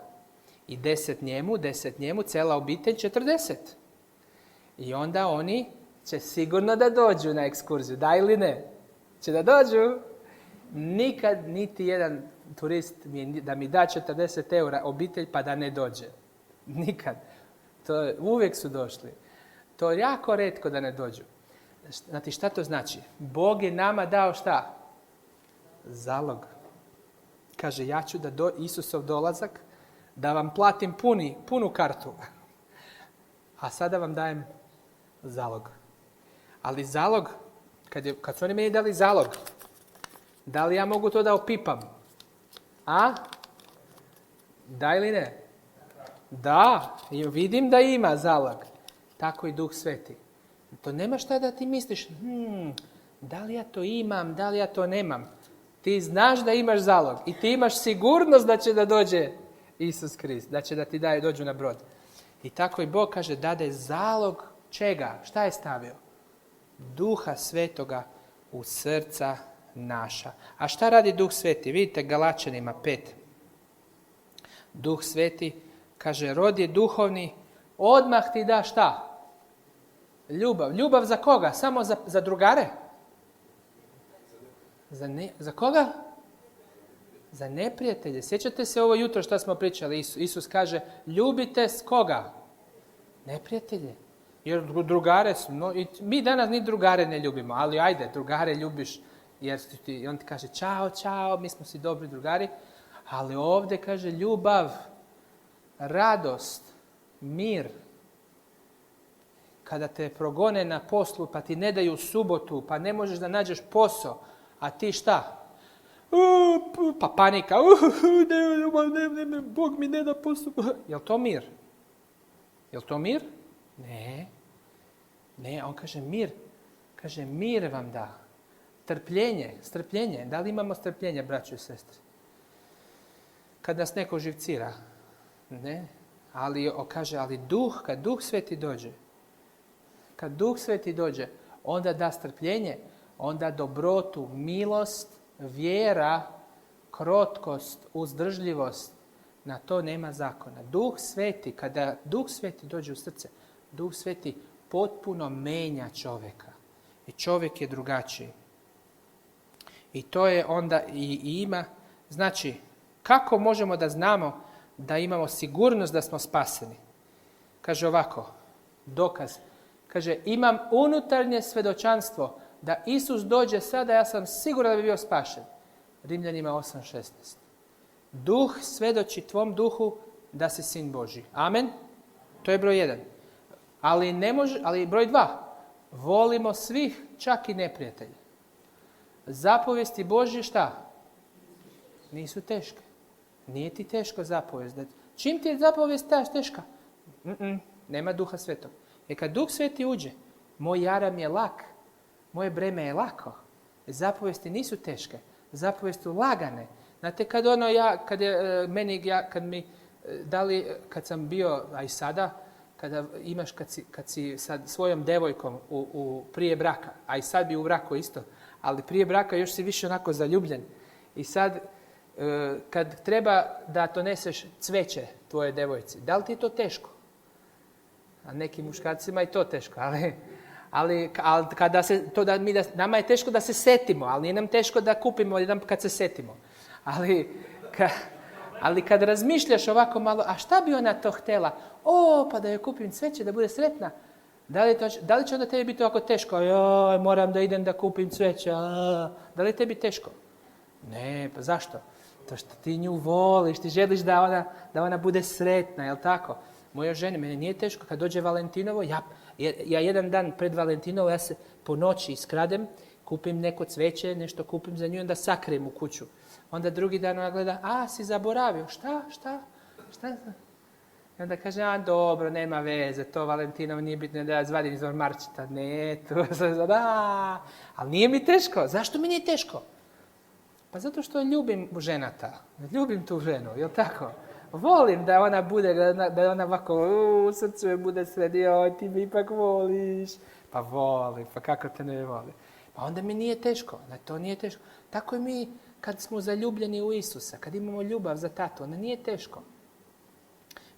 I 10 njemu, cela obitelj 40. I onda oni će sigurno da dođu na ekskurziju, da ili ne? Će da dođu. Nikad niti jedan turist da mi da 40 eura obitelj pa da ne dođe. Nikad. Uvijek su došli. To je jako retko da ne dođu. Znate šta to znači? Bog je nama dao šta? Zalog. Kaže, ja ću da Isusov dolazak, da vam platim punu kartu. A sada vam dajem zalog. Ali zalog, kad su oni meni dali zalog, da li ja mogu to da opipam? A? Da ili ne? Da, vidim da ima zalog. Tako i Duh Sveti. To nema šta da ti misliš, da li ja to imam, da li ja to nemam. Ti znaš da imaš zalog i ti imaš sigurnost da će da dođe Isus Krist, da će da ti dođu na brod. I tako i Bog kaže, dade zalog čega? Šta je stavio? Duha Svetoga u srca naša. A šta radi Duh Sveti? Vidite Galačanima 5. Duh Sveti kaže, rod je duhovni, odmah ti da šta? Ljubav. Ljubav za koga? Samo za drugare? Za koga? Za neprijatelje. Sjećate se ovo jutro što smo pričali? Isus kaže, ljubite s koga? Neprijatelje. Jer drugare su, mi danas ni drugare ne ljubimo, ali ajde, drugare ljubiš, jer on ti kaže, čao, mi smo si dobri drugari, ali ovdje kaže ljubav, radost, mir. Kada te progone na poslu, pa ti ne daju subotu, pa ne možeš da nađeš posao, a ti šta? Pa panika, ne, Bog mi ne da posao. Jel to mir? Jel to mir? Ne, on kaže mir. Kaže mir vam da. Strpljenje. Da li imamo strpljenje, braćo i sestre? Kad nas neko živcira, Ne, ali kaže, ali duh, kad Duh Sveti dođe, kad Duh Sveti dođe, onda da strpljenje, onda dobrotu, milost, vjera, krotkost, uzdržljivost. Na to nema zakona. Duh Sveti, kada Duh Sveti dođe u srce, Duh Sveti potpuno menja čovjeka. I čovjek je drugačiji. I to je onda i ima. Znači, kako možemo da znamo da imamo sigurnost da smo spaseni? Kaže ovako, dokaz. Kaže, imam unutarnje svjedočanstvo da Isus dođe sada, ja sam siguran da bi bio spašen. Rimljanima 8.16. Duh svjedoči tvom duhu da si sin Božji. Amen? To je broj 1. Ali broj 2. Volimo svih, čak i neprijatelje. Zapovijesti Božje šta? Nisu teške. Nije ti teško zapovijest. Čim ti je zapovijest teška? Nema Duha Svetog. Jer kad Duh Sveti uđe, moj jaram je lak, moje breme je lako. Zapovijesti nisu teške. Zapovijesti su lagane. Znate, kad sam bio, a i sada, kad si sa svojom devojkom prije braka, a i sad bi u braku isto, ali prije braka još si više onako zaljubljen. I sad, kad treba da doneseš cveće tvoje devojci, da li ti je to teško? A nekim muškarcima je to teško, ali nama je teško da se setimo, ali nije nam teško da kupimo jedan kad se setimo. Ali kad razmišljaš ovako malo, a šta bi ona to htjela? Pa da joj kupim cveće, da bude sretna. Da li će onda tebi biti ovako teško? Joj, moram da idem da kupim cveće. Da li je tebi teško? Ne, pa zašto? To što ti nju voliš, ti želiš da ona bude sretna, jel tako? Moja žena, meni nije teško kad dođe Valentinovo, ja jedan dan pred Valentinovo, ja se po noći iskradem, kupim neko cveće, nešto kupim za nju, onda sakrijem u kuću. Onda drugi dan ona gleda, si zaboravio, šta? I onda kaže, dobro, nema veze, to Valentinovo nije bitno da ja zvadim iz ormarčeta. Ne, ali nije mi teško. Zašto mi nije teško? Pa zato što ljubim ženata, ljubim tu ženu, jel tako? Volim da ona bude, da ona ovako u srcu je bude sredi, ti mi ipak voliš. Pa volim, pa kako te ne voli? Pa onda mi nije teško, to nije teško. Tako i mi kad smo zaljubljeni u Isusa, kad imamo ljubav za tatu, onda nije teško.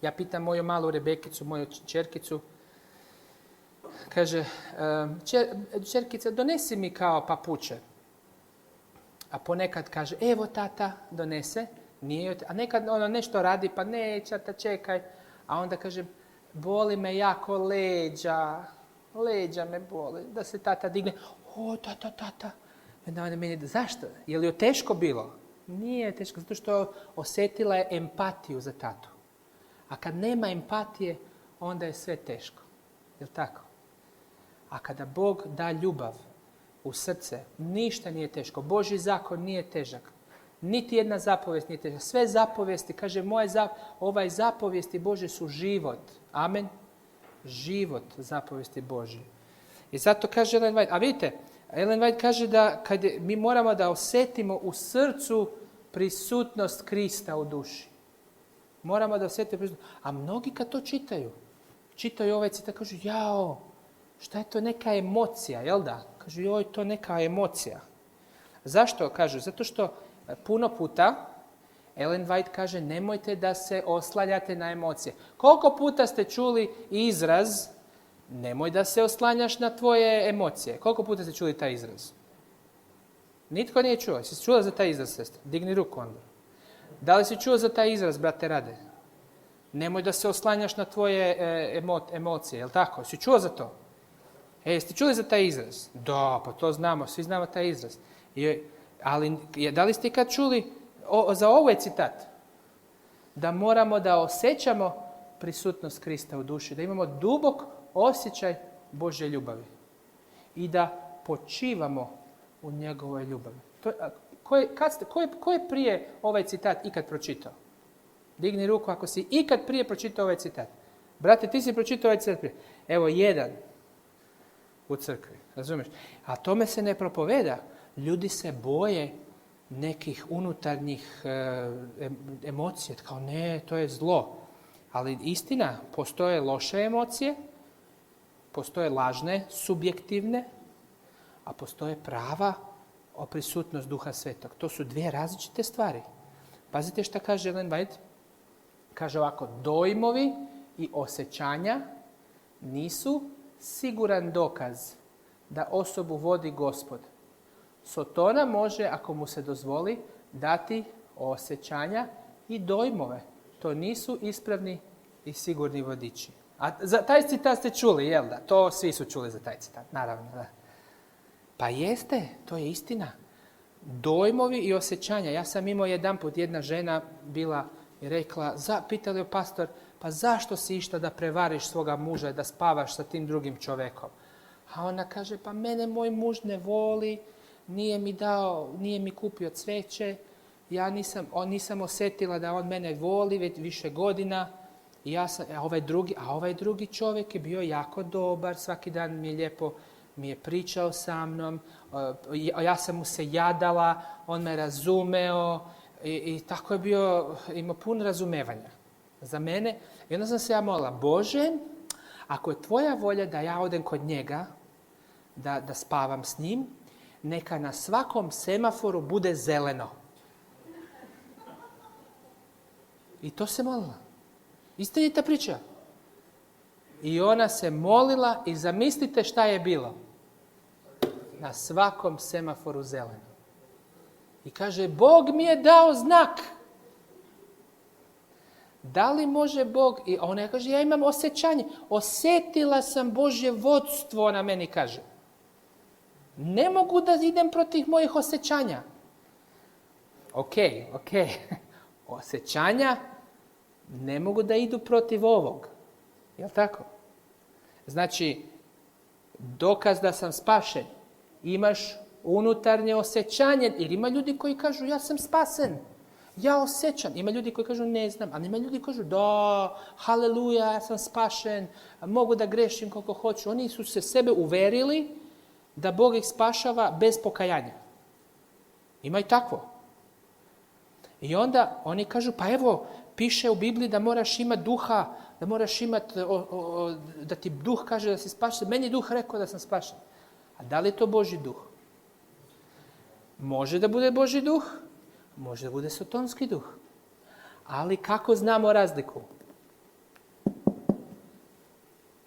Ja pitam moju malu Rebekicu, moju čerkicu, kaže, čerkica, donesi mi kao papuče. A ponekad kaže, evo tata, donese. A nekad ona nešto radi, pa neće, tata, čekaj. A onda kaže, boli me jako leđa me boli, da se tata digne. Tata. Onda ona meni, zašto? Je li joj teško bilo? Nije teško, zato što osjetila je empatiju za tatu. A kad nema empatije, onda je sve teško. Je li tako? A kada Bog da ljubav u srce, ništa nije teško. Božji zakon nije težak. Niti jedna zapovijest nije težak. Sve zapovijesti, kaže, ovaj zapovijesti Božje su život. Amen? Život zapovijesti Božje. I zato kaže Ellen White, a vidite, Ellen White kaže da mi moramo da osjetimo u srcu prisutnost Krista u duši. Moramo da osjetimo prisutnost. A mnogi kad to čitaju ovaj citat, kažu, šta je to neka emocija, jel da? Kažu, to neka emocija. Zašto? Kažu, zato što puno puta Ellen White kaže, nemojte da se oslanjate na emocije. Koliko puta ste čuli izraz, nemoj da se oslanjaš na tvoje emocije? Koliko puta ste čuli taj izraz? Nitko nije čuo. Si čula za taj izraz, sestra? Digni ruku onda. Da li si čuo za taj izraz, brate Rade? Nemoj da se oslanjaš na tvoje emocije, jel tako? Si čuo za to? Jeste čuli za taj izraz? Da, pa to znamo, svi znamo taj izraz. Ali da li ste kad čuli za ovaj citat? Da moramo da osjećamo prisutnost Krista u duši, da imamo dubok osjećaj Božje ljubavi i da počivamo u njegovoj ljubavi. Ko je prije ovaj citat ikad pročitao? Digni ruku ako si ikad prije pročitao ovaj citat. Brate, ti si pročitao ovaj citat prije. Evo, jedan u crkvi, razumiješ? A tome se ne propoveda. Ljudi se boje nekih unutarnjih emocija. Kao ne, to je zlo. Ali istina, postoje loše emocije, postoje lažne, subjektivne, a postoje prava o prisutnost Duha Svetog. To su dvije različite stvari. Pazite šta kaže Ellen White. Kaže ovako, dojmovi i osjećanja nisu siguran dokaz da osobu vodi Gospod. Sotona može, ako mu se dozvoli, dati osjećanja i dojmove. To nisu ispravni i sigurni vodiči. A za taj citat ste čuli, jel da? To svi su čuli za taj citat, naravno. Da. Pa jeste, to je istina. Dojmovi i osjećanja. Ja sam imao jedanput, jedna žena bila i rekla, pitao je pastor, pa zašto si išta da prevariš svoga muža i da spavaš sa tim drugim čovjekom? A ona kaže, pa mene moj muž ne voli, nije mi kupio cveće, ja nisam osjetila da on mene voli već više godina. Ovaj drugi čovjek je bio jako dobar, svaki dan mi je pričao sa mnom, ja sam mu se jadala, on me razumeo i tako je imao puno razumevanja za mene. I onda sam se ja molila, Bože, ako je tvoja volja da ja odem kod njega, da spavam s njim, neka na svakom semaforu bude zeleno. I to se molila. Istinita priča. I ona se molila i zamislite šta je bilo. Na svakom semaforu zeleno. I kaže, Bog mi je dao znak. Da li može Bog? I ona kaže, ja imam osjećanje. Osjetila sam Božje vodstvo, ona meni kaže. Ne mogu da idem protiv mojih osjećanja. Ok. Osjećanja ne mogu da idu protiv ovog. Jel' tako? Znači, dokaz da sam spašen. Imaš unutarnje osjećanje. Jer ima ljudi koji kažu, ja sam spasen. Ja osjećam. Ima ljudi koji kažu, ne znam. Ali ima ljudi koji kažu, da, haleluja, ja sam spašen. Mogu da grešim koliko hoću. Oni su se sebe uverili da Bog ih spašava bez pokajanja. Ima i takvo. I onda oni kažu, pa evo, piše u Bibliji da moraš imati duha, da moraš imati, da ti duh kaže da si spašen. Meni je duh rekao da sam spašen. A da li je to Božji duh? Može da bude Božji duh, može da bude sotonski duh. Ali kako znamo razliku?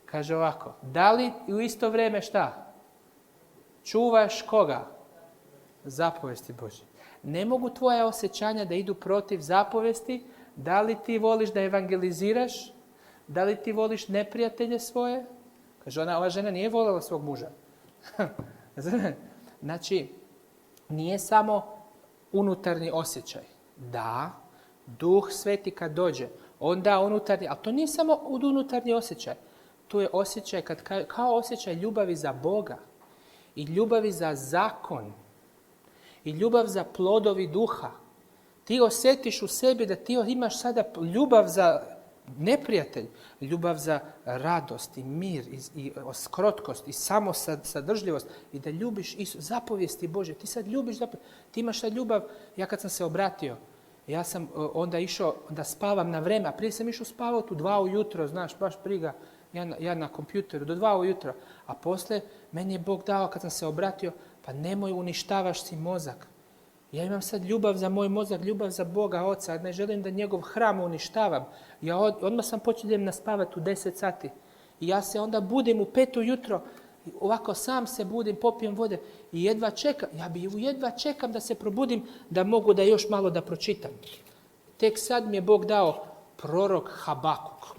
Kaže ovako, da li u isto vrijeme šta? Čuvaš koga? Zapovesti Božje. Ne mogu tvoja osjećanja da idu protiv zapovesti. Da li ti voliš da evangeliziraš? Da li ti voliš neprijatelje svoje? Kaže, ova žena nije voljela svog muža. Znači, nije samo unutarnji osjećaj. Da, Duh Sveti kad dođe, on da unutarnji, ali to nije samo unutarnji osjećaj. To je osjećaj kao osjećaj ljubavi za Boga i ljubavi za zakon i ljubav za plodovi duha. Ti osjetiš u sebi da ti imaš sada ljubav za neprijatelj, ljubav za radost i mir i krotkost i samosadržljivost i da ljubiš zapovijesti Bože. Ti sad ljubiš zapovijesti. Ti imaš sad ljubav. Ja kad sam se obratio, ja sam onda išao da spavam na vreme, a prije sam išao spavati u 2 ujutro, znaš, baš briga, ja na kompjuteru do 2 ujutro, a poslije meni je Bog dao kad sam se obratio, pa nemoj uništavaš si mozak. Ja imam sad ljubav za moj mozak, ljubav za Boga Oca, ne želim da njegov hram uništavam. Ja odmah sam počeo naspavati u 10 sati. I ja se onda budim u 5 ujutro, ovako sam se budim, popijem vode i jedva čekam da se probudim, da mogu da još malo da pročitam. Tek sad mi je Bog dao prorok Habakuk,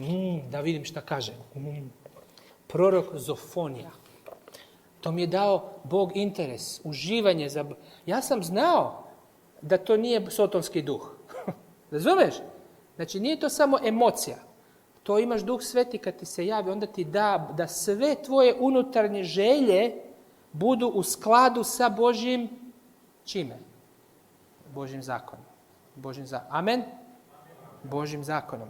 da vidim šta kaže. Prorok Zofonija. To mi je dao Bog interes, uživanje. Ja sam znao da to nije sotonski duh. Razumeš? Znači nije to samo emocija. To imaš Duh Sveti kad ti se javi, onda ti da sve tvoje unutarnje želje budu u skladu sa Božjim čime? Božjim zakonom. Amen? Božjim zakonom.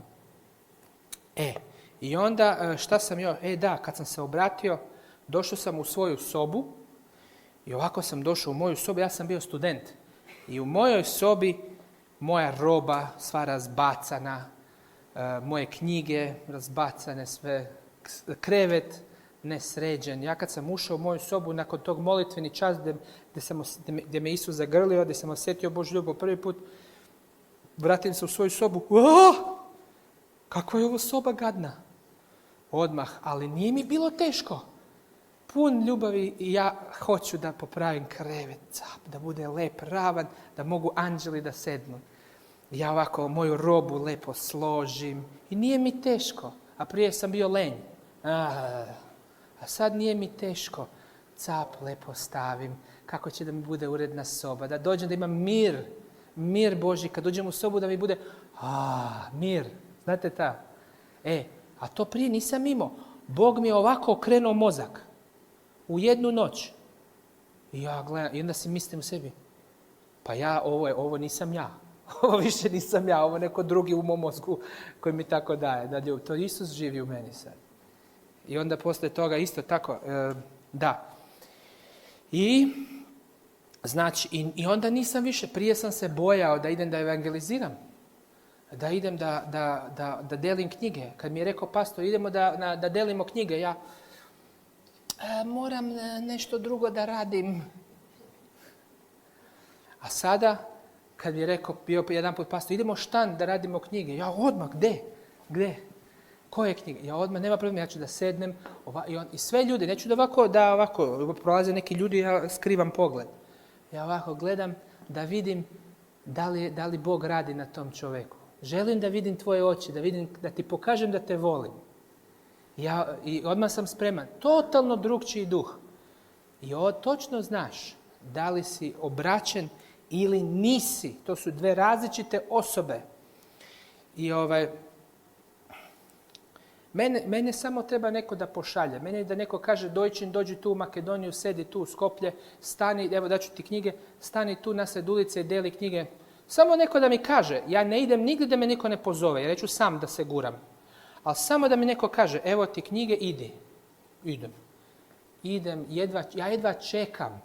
I onda šta sam još? Kad sam se obratio, došao sam u svoju sobu i ovako sam došao u moju sobu, ja sam bio student. I u mojoj sobi moja roba sva razbacana, moje knjige razbacane sve, krevet nesređen. Ja kad sam ušao u moju sobu nakon tog molitveni čas gdje me Isus zagrlio, gdje sam osjetio Božju ljubav prvi put, vratim se u svoju sobu. Kako je ovo soba gadna? Odmah, ali nije mi bilo teško. Pun ljubavi i ja hoću da popravim krevet, da bude lep, ravan, da mogu anđeli da sednu. Ja ovako moju robu lepo složim i nije mi teško. A prije sam bio lenj. A sad nije mi teško. Cap lepo stavim. Kako će da mi bude uredna soba. Da dođem da imam mir. Mir Božji. Kad dođem u sobu da mi bude mir. Znate ta? A to prije nisam imao. Bog mi je ovako okrenuo mozak. U jednu noć. I ja gledam. I onda si mislim u sebi. Pa ovo nisam ja. Ovo više nisam ja. Ovo neko drugi u mom mozgu koji mi tako daje. To Isus živi u meni sad. I onda poslije toga isto tako, da. I znači, i onda nisam više, prije sam se bojao da idem da evangeliziram, da idem da delim knjige. Kad mi je rekao pastor, idemo da delimo knjige, ja moram nešto drugo da radim. A sada, kad mi je rekao, bio jedan put pastor, idemo štand da radimo knjige, ja odmah, gdje? Koje knjige? Ja odmah, nema problema, ja ću da sednem i sve ljudi, neću da ovako prolaze neki ljudi, ja skrivam pogled. Ja ovako gledam da vidim da li Bog radi na tom čovjeku. Želim da vidim tvoje oči, da ti pokažem da te volim. I odmah sam spreman. Totalno drugčiji duh. I točno znaš da li si obraćen ili nisi. To su dve različite osobe. I Mene samo treba neko da pošalje. Mene da neko kaže Dojčin, dođi tu u Makedoniju, sedi tu u Skoplje, stani, evo daću ti knjige, stani tu nasred ulice i deli knjige. Samo neko da mi kaže, ja ne idem nigdje da me niko ne pozove, jer neću sam da se guram. Ali samo da mi neko kaže, evo ti knjige, idi. Idem, ja jedva čekam.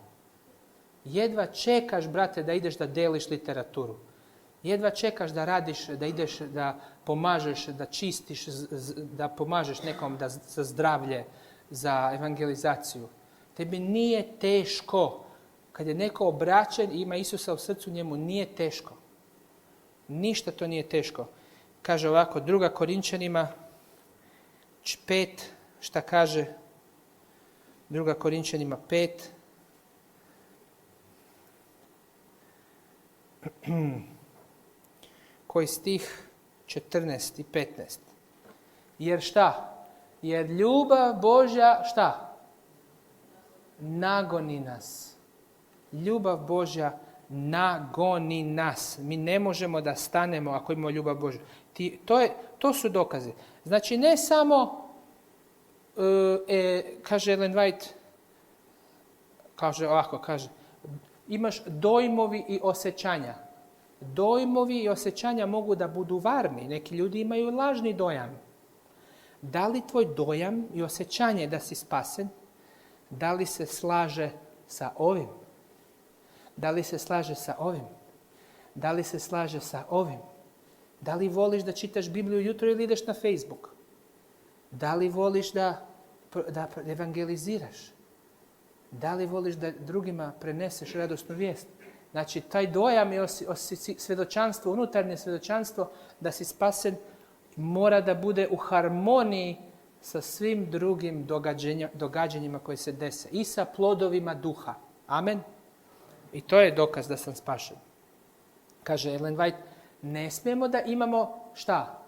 Jedva čekaš, brate, da ideš da deliš literaturu. Jedva čekaš da radiš, da ideš, da pomažeš, da čistiš, da pomažeš nekom za zdravlje, za evangelizaciju. Tebi nije teško. Kad je neko obraćen i ima Isusa u srcu, njemu nije teško. Ništa to nije teško. Kaže ovako, 2. Korinčanima 5, šta kaže? 2. Korinčanima 5. Koji stih? 14 i 15. Jer šta? Jer ljubav Božja, šta? Nagoni nas. Ljubav Božja nagoni nas. Mi ne možemo da stanemo ako imamo ljubav Božju. To su dokazi. Znači ne samo, kaže Ellen White, kaže, imaš dojmovi i osjećanja. Dojmovi i osjećanja mogu da budu varni. Neki ljudi imaju lažni dojam. Da li tvoj dojam i osjećanje da si spasen, da li se slaže sa ovim? Da li se slaže sa ovim? Da li se slaže sa ovim? Da li voliš da čitaš Bibliju jutro ili ideš na Facebook? Da li voliš da evangeliziraš? Da li voliš da drugima preneseš radosnu vijest? Znači, taj dojam i svjedočanstvo, unutarnje svjedočanstvo da si spasen mora da bude u harmoniji sa svim drugim događanjima koje se dese. I sa plodovima duha. Amen. I to je dokaz da sam spašen. Kaže Ellen White, ne smijemo da imamo šta?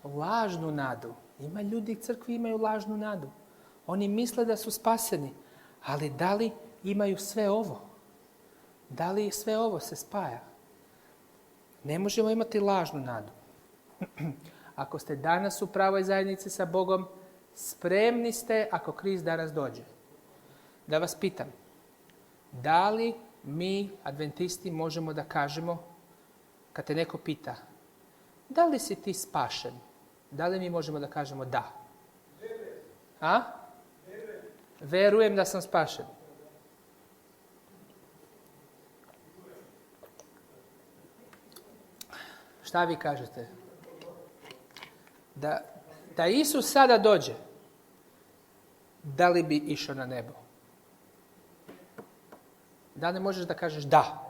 Lažnu nadu. Ima ljudi u crkvi imaju lažnu nadu. Oni misle da su spaseni. Ali da li imaju sve ovo? Da li sve ovo se spaja? Ne možemo imati lažnu nadu. Ako ste danas u pravoj zajednici sa Bogom, spremni ste ako Krist danas dođe. Da vas pitam, da li mi, adventisti, možemo da kažemo, kad te neko pita, da li si ti spašen? Da li mi možemo da kažemo da? A? Verujem da sam spašen. Šta vi kažete? Da Isus sada dođe, da li bi išao na nebo? Da li možeš da kažeš da?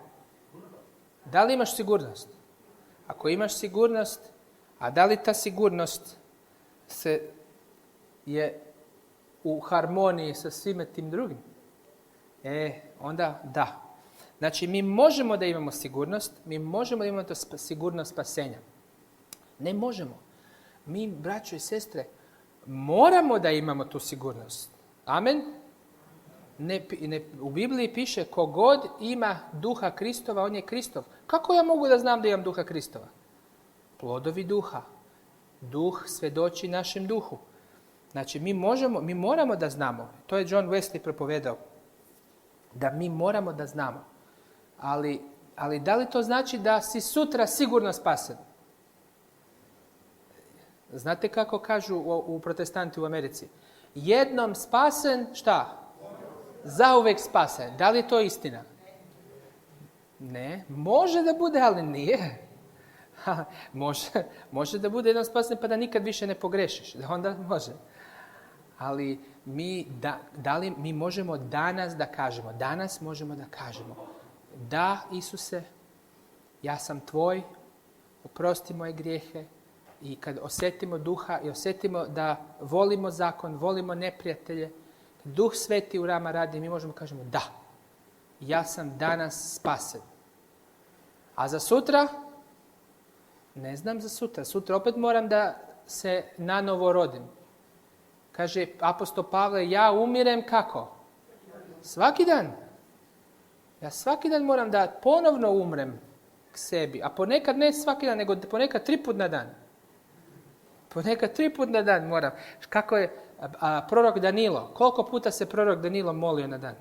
Da li imaš sigurnost? Ako imaš sigurnost, a da li ta sigurnost je u harmoniji sa svime tim drugim? Onda da. Znači, mi možemo da imamo sigurnost, mi možemo da imamo to sigurnost spasenja. Ne možemo. Mi, braćo i sestre, moramo da imamo tu sigurnost. Amen? U Bibliji piše, kogod ima duha Kristova, on je Kristov. Kako ja mogu da znam da imam duha Kristova? Plodovi duha. Duh svedoči našem duhu. Znači, mi moramo da znamo. To je John Wesley propovedao. Da mi moramo da znamo. Ali da li to znači da si sutra sigurno spasen? Znate kako kažu u protestanti u Americi? Jednom spasen, šta? Zauvek spasen. Da li je to istina? Ne. Može da bude, ali nije. Može da bude jednom spasen pa da nikad više ne pogrešiš. Da onda može. Ali mi možemo danas da kažemo. Danas možemo da kažemo. Da, Isuse, ja sam tvoj, oprosti moje grijehe. I kad osjetimo duha i osjetimo da volimo zakon, volimo neprijatelje, Duh Sveti u nama radi, mi možemo kažemo da, ja sam danas spasen. A za sutra? Ne znam za sutra. Sutra opet moram da se nanovo rodim. Kaže apostol Pavle, ja umirem kako? Svaki dan. Ja svaki dan moram da ponovno umrem k sebi. A ponekad ne svaki dan, nego ponekad 3 put na dan. Ponekad 3 put na dan moram. Kako je prorok Danilo? Koliko puta se prorok Danilo molio na dan?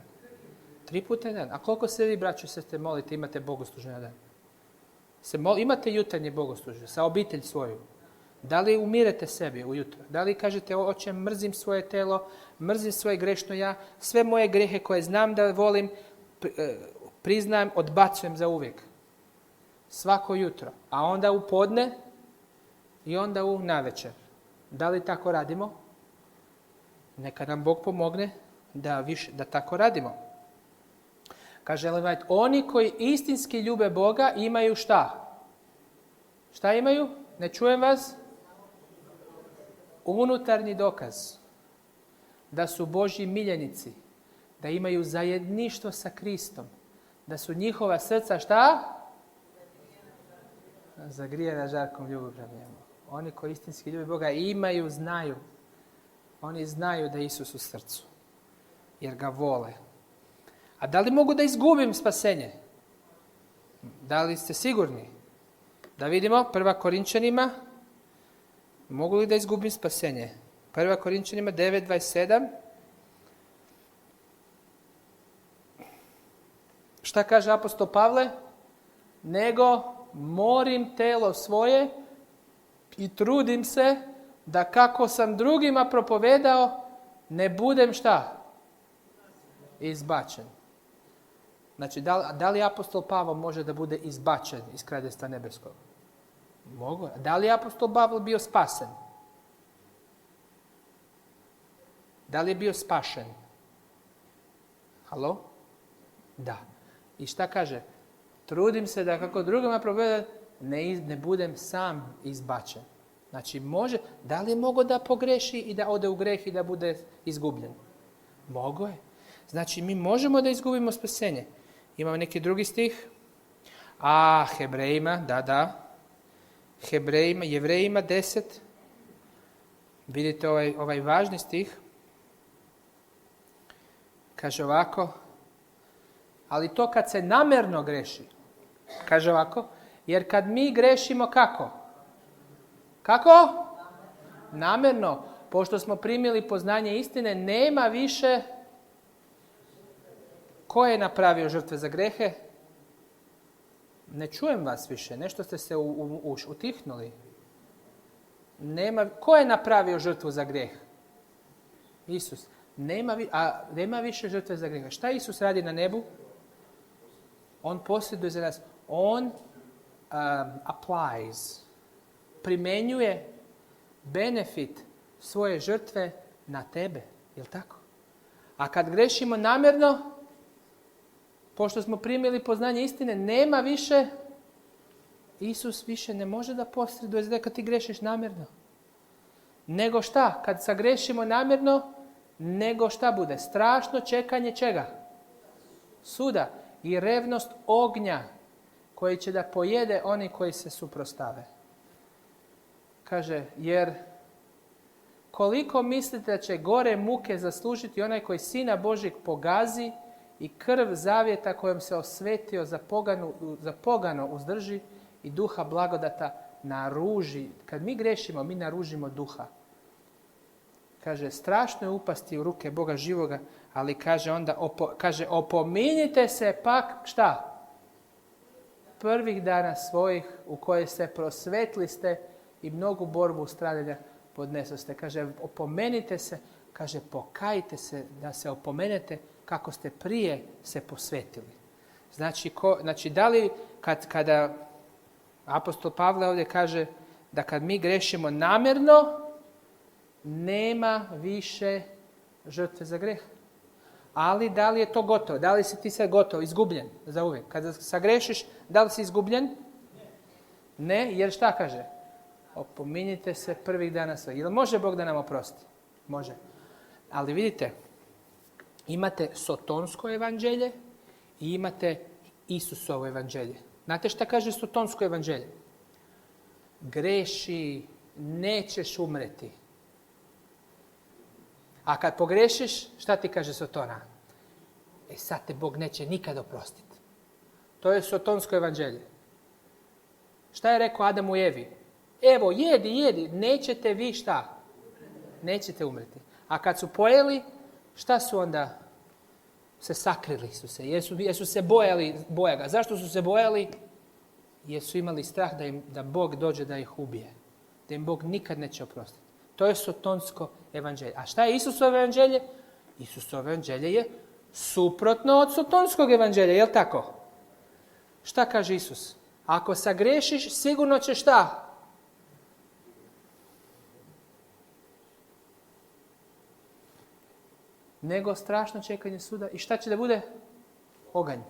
3 puta na dan. A koliko se vi, braćo, se molite, imate bogoslužje na dan? Imate jutarnje bogoslužje sa obitelj svoju? Da li umirete sebi ujutro? Da li kažete, oče, mrzim svoje telo, mrzim svoje grešno ja, sve moje grehe koje znam da volim, priznajem, odbacujem za uvijek. Svako jutro. A onda u podne i onda u navečer. Da li tako radimo? Neka nam Bog pomogne da tako radimo. Kaže Ellen White, oni koji istinski ljube Boga imaju šta? Šta imaju? Ne čujem vas? Unutarnji dokaz da su Božji miljenici, da imaju zajedništvo sa Kristom, da su njihova srca šta? Zagrijena žarkom ljubavi prema njemu. Oni koji istinski ljube Boga imaju, znaju. Oni znaju da je Isus u srcu, jer ga vole. A da li mogu da izgubim spasenje? Da li ste sigurni? Da vidimo 1. Korinčanima. Mogu li da izgubim spasenje? 1. Korinčanima 9:27. Šta kaže apostol Pavle? Nego morim telo svoje i trudim se da kako sam drugima propovedao, ne budem šta? Izbačen. Znači, da li apostol Pavle može da bude izbačen iz Kraljevstva nebeskog? Mogu. Da li je apostol Pavle bio spasen? Da li je bio spašen? Halo? Da. I šta kaže? Trudim se da kako drugima propovedam, ne budem sam izbačen. Znači, da li je mogao da pogreši i da ode u greh i da bude izgubljen? Mogo je. Znači, mi možemo da izgubimo spasenje. Imamo neki drugi stih. Hebrejima, da. Jevrejima 10. Vidite ovaj važni stih. Kaže ovako. Ali to kad se namjerno greši. Kaže ovako. Jer kad mi grešimo kako? Kako? Namjerno. Pošto smo primili poznanje istine, nema više. Ko je napravio žrtve za grehe? Ne čujem vas više. Nešto ste se utihnuli. Ko je napravio žrtvu za greh? Isus. Nema više žrtve za grehe. Šta Isus radi na nebu? On posjeduje za nas. On applies. Primenjuje benefit svoje žrtve na tebe. Jel' tako? A kad grešimo namjerno, pošto smo primili poznanje istine, nema više, Isus više ne može da posreduje kad ti grešiš namjerno. Nego šta? Kad sagrešimo namjerno, nego šta bude? Strašno čekanje čega? Suda i revnost ognja koji će da pojede oni koji se suprotstave. Kaže, jer koliko mislite da će gore muke zaslužiti onaj koji Sina Božjeg pogazi i krv zavjeta kojom se osvetio za pogano uzdrži i duha blagodata naruži. Kad mi grešimo, mi naružimo duha. Kaže, strašno je upasti u ruke Boga živoga, ali kaže onda, opominjite se pak, šta? Prvih dana svojih u koje se prosvetli ste i mnogu borbu stradanja podnesoste. Kaže, opomenite se, kaže, pokajte se da se opomenete kako ste prije se posvetili. Znači da li kada apostol Pavle ovdje kaže da kad mi grešimo namjerno, nema više žrtve za greh. Ali da li je to gotovo? Da li si ti sad gotov, izgubljen za uvijek? Kada sagrešiš, da li si izgubljen? Ne, jer šta kaže? Opominjite se prvih dana svojih. Jel može Bog da nam oprosti? Može. Ali vidite, imate sotonsko evanđelje i imate Isusovo evanđelje. Znate šta kaže sotonsko evanđelje? Greši, nećeš umreti. A kad pogrešiš, šta ti kaže Sotona? Sad te Bog neće nikad oprostiti. To je sotonsko evanđelje. Šta je rekao Adamu i Evi? Evo, jedi, nećete vi šta? Nećete umreti. A kad su pojeli, šta su onda? Sakrili su se. Jer su se bojali ga. Zašto su se bojali? Jer su imali strah da Bog dođe da ih ubije. Da im Bog nikad neće oprostiti. To je sotonsko evanđelje. A šta je Isusovo evanđelje? Isusovo evanđelje je suprotno od sotonskog evanđelja, je li tako? Šta kaže Isus? Ako sagrešiš, sigurno će šta? Nego strašno čekanje suda. I šta će da bude? Oganj.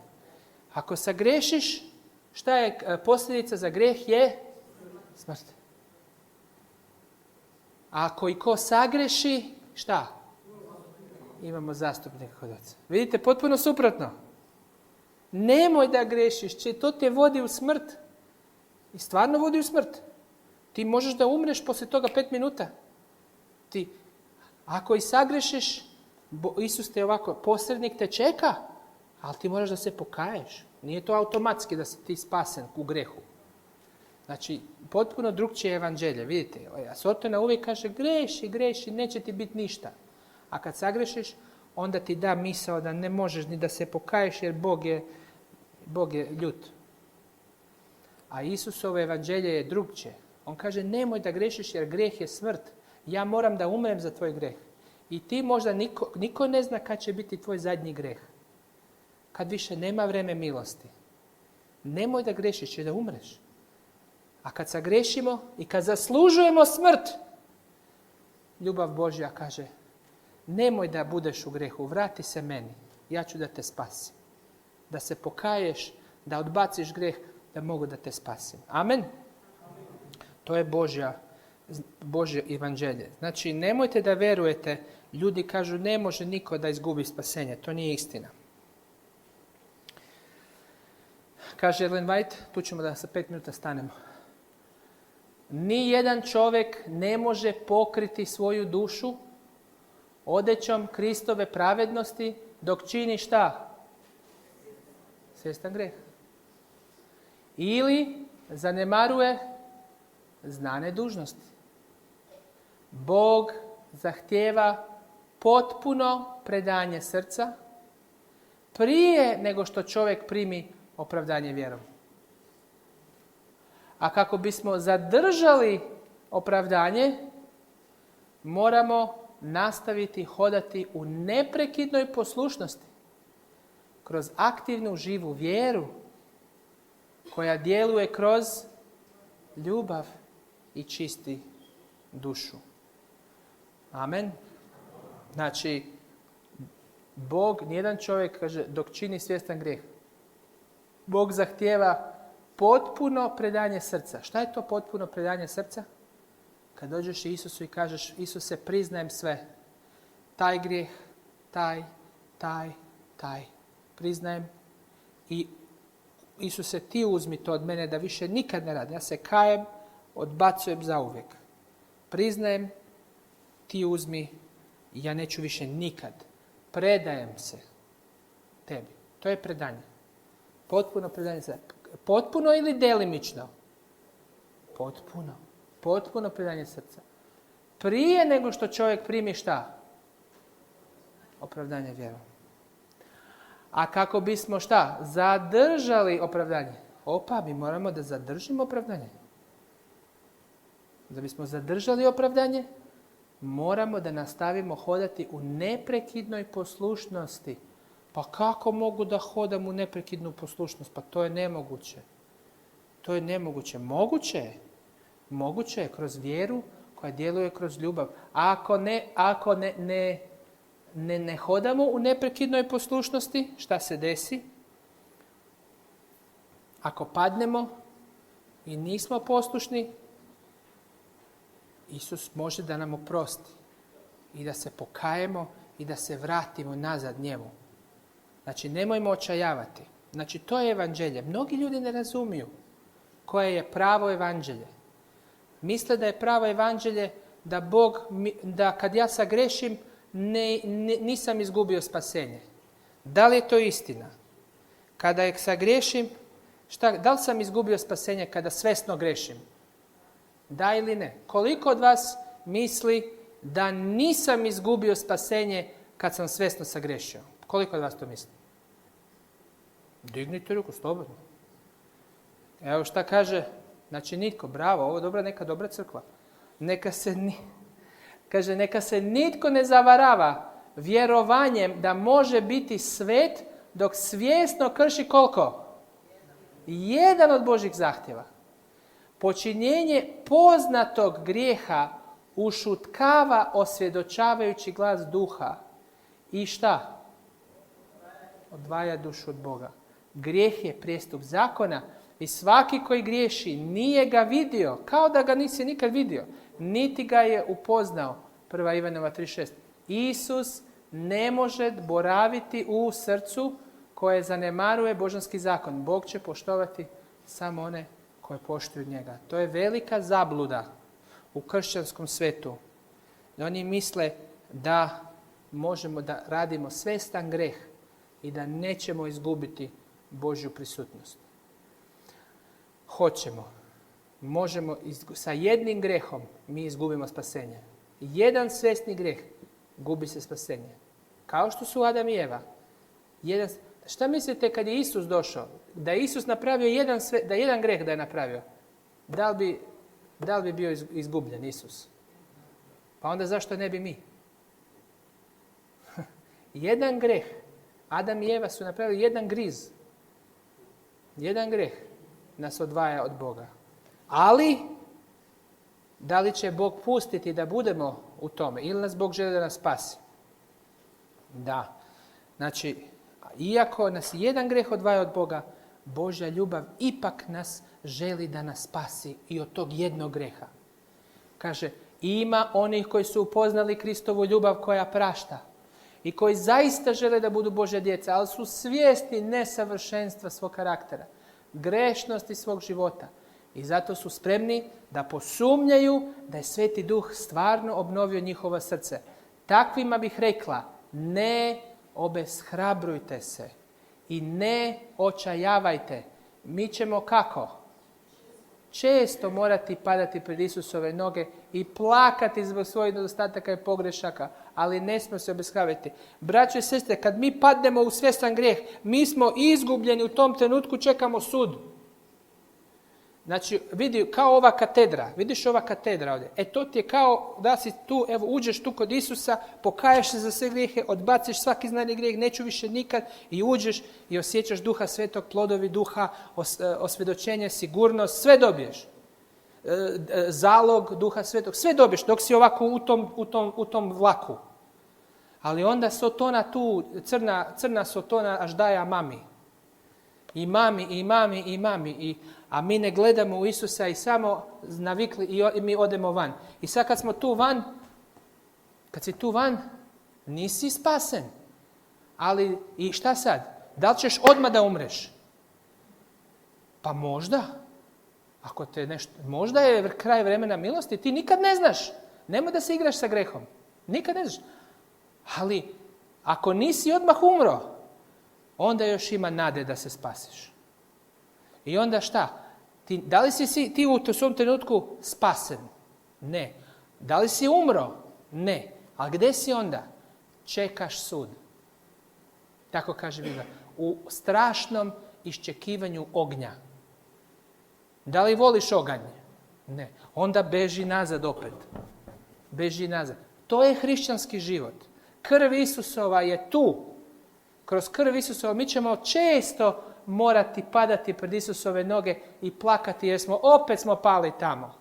Ako sagrešiš, šta je posljedica za greh? Je smrt. A ako i ko sagreši, šta? Imamo zastupnika kod Oca. Vidite, potpuno suprotno. Nemoj da grešiš, to te vodi u smrt. I stvarno vodi u smrt. Ti možeš da umreš poslije toga 5 minuta. Ako i sagrešiš, Isus te ovako, posrednik te čeka, ali ti moraš da se pokaješ. Nije to automatski da si ti spasen u grehu. Znači, potpuno drugčije evanđelje. Vidite, Sotona uvijek kaže greši, neće ti biti ništa. A kad sagrešiš, onda ti da misao da ne možeš ni da se pokaješ jer Bog je ljut. A Isusovo evanđelje je drugčije. On kaže nemoj da grešiš jer greh je smrt. Ja moram da umrem za tvoj greh. I ti možda niko ne zna kad će biti tvoj zadnji greh. Kad više nema vreme milosti. Nemoj da grešiš jer da umreš. A kad sagrešimo i kad zaslužujemo smrt, ljubav Božja kaže nemoj da budeš u grehu, vrati se meni, ja ću da te spasim. Da se pokaješ, da odbaciš greh, da mogu da te spasim. Amen? To je Božje evanđelje. Znači, nemojte da verujete, ljudi kažu ne može niko da izgubi spasenje, to nije istina. Kaže Ellen White, tu ćemo da sa 5 minuta stanemo. Nijedan čovjek ne može pokriti svoju dušu odećom Kristove pravednosti dok čini šta? Svjestan greh. Ili zanemaruje znane dužnosti. Bog zahtijeva potpuno predanje srca prije nego što čovjek primi opravdanje vjerom. A kako bismo zadržali opravdanje, moramo nastaviti hodati u neprekidnoj poslušnosti kroz aktivnu živu vjeru koja djeluje kroz ljubav i čisti dušu. Amen. Znači, Bog, nijedan čovjek, kaže, dok čini svjestan grijeh, Bog zahtijeva potpuno predanje srca. Šta je to potpuno predanje srca? Kad dođeš Isusu i kažeš, Isuse, priznajem sve. Taj grijeh, taj. Priznajem. I Isuse, ti uzmi to od mene da više nikad ne radim. Ja se kajem, odbacujem zauvijek. Priznajem, ti uzmi i ja neću više nikad. Predajem se tebi. To je predanje. Potpuno predanje se. Potpuno ili delimično? Potpuno. Potpuno predanje srca. Prije nego što čovjek primi šta? Opravdanje vjerom. A kako bismo šta? Zadržali opravdanje. Mi moramo da zadržimo opravdanje. Da bismo zadržali opravdanje, moramo da nastavimo hodati u neprekidnoj poslušnosti. Pa kako mogu da hodam u neprekidnu poslušnost? Pa to je nemoguće. To je nemoguće. Moguće je. Moguće je kroz vjeru koja djeluje kroz ljubav. A ako ne hodamo u neprekidnoj poslušnosti, šta se desi? Ako padnemo i nismo poslušni, Isus može da nam oprosti i da se pokajemo i da se vratimo nazad njemu. Znači, nemojmo očajavati. Znači, to je evanđelje. Mnogi ljudi ne razumiju koje je pravo evanđelje. Misle da je pravo evanđelje da kad ja sagrešim, nisam izgubio spasenje. Da li je to istina? Kada sagrešim, da li sam izgubio spasenje kada svjesno grešim? Da ili ne? Koliko od vas misli da nisam izgubio spasenje kad sam svjesno sagrešio? Koliko od vas to misli? Dignite ruku, slobodno. Evo šta kaže, znači nitko, bravo, ovo je dobra, neka dobra crkva. Neka se nitko ne zavarava vjerovanjem da može biti svet dok svjesno krši koliko? Jedan od Božjih zahtjeva. Počinjenje poznatog grijeha ušutkava osvjedočavajući glas duha. I šta? Odvaja dušu od Boga. Grijeh je prijestup zakona i svaki koji griješi nije ga vidio, kao da ga nisi nikad vidio, niti ga je upoznao. 1. Ivanova 3.6. Isus ne može boraviti u srcu koje zanemaruje božanski zakon. Bog će poštovati samo one koje poštuju njega. To je velika zabluda u kršćanskom svetu. Oni misle da možemo da radimo svjestan greh i da nećemo izgubiti Božju prisutnost. Hoćemo. Možemo sa jednim grehom mi izgubimo spasenje. Jedan svjesni greh gubi se spasenje. Kao što su Adam i Eva. Šta mislite kad je Isus došao? Da je Isus napravio jedan greh da je napravio. Da li bi bio izgubljen Isus? Pa onda zašto ne bi mi? Jedan greh. Adam i Eva su napravili jedan griz. Jedan greh nas odvaja od Boga. Ali, da li će Bog pustiti da budemo u tome? Ili nas Bog želi da nas spasi? Da. Znači, iako nas jedan greh odvaja od Boga, Božja ljubav ipak nas želi da nas spasi i od tog jednog greha. Kaže, ima onih koji su upoznali Kristovu ljubav koja prašta i koji zaista žele da budu Božja djeca, ali su svjesni nesavršenstva svog karaktera, grešnosti svog života. I zato su spremni da posumnjaju da je Sveti Duh stvarno obnovio njihovo srce. Takvima bih rekla, ne obeshrabrujte se i ne očajavajte. Mi ćemo kako? Često morati padati pred Isusove noge i plakati zbog svojih nedostataka i pogrešaka, ali ne smijemo se obeshrabriti. Braćo i sestre, kad mi padnemo u svjestan grijeh, mi smo izgubljeni u tom trenutku, čekamo sud. Znači, vidi, kao ova katedra, vidiš ova katedra ovdje, to ti je kao da si tu, evo, uđeš tu kod Isusa, pokaješ se za sve grijehe, odbaciš svaki znani grijeh, neću više nikad, i uđeš i osjećaš Duha Svetog, plodovi Duha, osvjedočenje, sigurnost, sve dobiješ. zalog Duha Svetog. Sve dobiješ dok si ovako u tom vlaku. Ali onda Sotona tu, crna Sotona až daja mami. I mami. A mi ne gledamo u Isusa i samo navikli i mi odemo van. I sad kad si tu van, nisi spasen. Ali i šta sad? Da li ćeš odmah da umreš? Pa možda. Ako te nešto, možda je kraj vremena milosti, ti nikad ne znaš. Nemoj da se igraš sa grehom. Nikad ne znaš. Ali ako nisi odmah umro, onda još ima nade da se spasiš. I onda šta? Da li si ti u tom trenutku spasen? Ne. Da li si umro? Ne. A gdje si onda? Čekaš sud. Tako kaže Biblija. U strašnom iščekivanju ognja. Da li voliš oganj? Ne. Onda beži nazad opet. Beži nazad. To je hrišćanski život. Krv Isusova je tu. Kroz krv Isusova mi ćemo često morati padati pred Isusove noge i plakati jer opet smo pali tamo.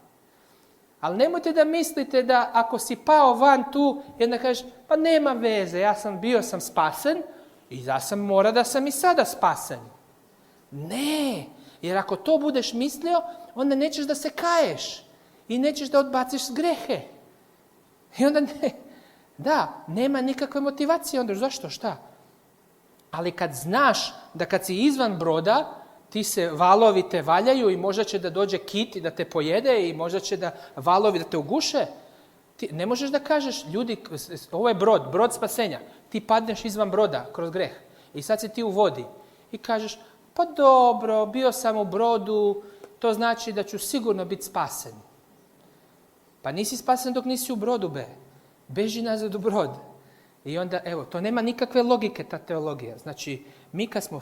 Ali nemojte da mislite da ako si pao van tu, jedna kažeš, pa nema veze, bio sam spasen i mora da sam i sada spasen. Ne, jer ako to budeš mislio, onda nećeš da se kaješ i nećeš da odbaciš grehe. I onda nema nikakve motivacije onda. Zašto? Šta? Ali kad znaš da kad si izvan broda, ti se valovi te valjaju i možda će da dođe kit i da te pojede i možda će da valovi da te uguše. Ti ne možeš da kažeš, ljudi, ovo je brod spasenja. Ti padneš izvan broda kroz greh i sad si ti u vodi i kažeš, pa dobro, bio sam u brodu, to znači da ću sigurno biti spasen. Pa nisi spasen dok nisi u brodu, beži nazad u brod. I onda, to nema nikakve logike, ta teologija. Znači, mi kad smo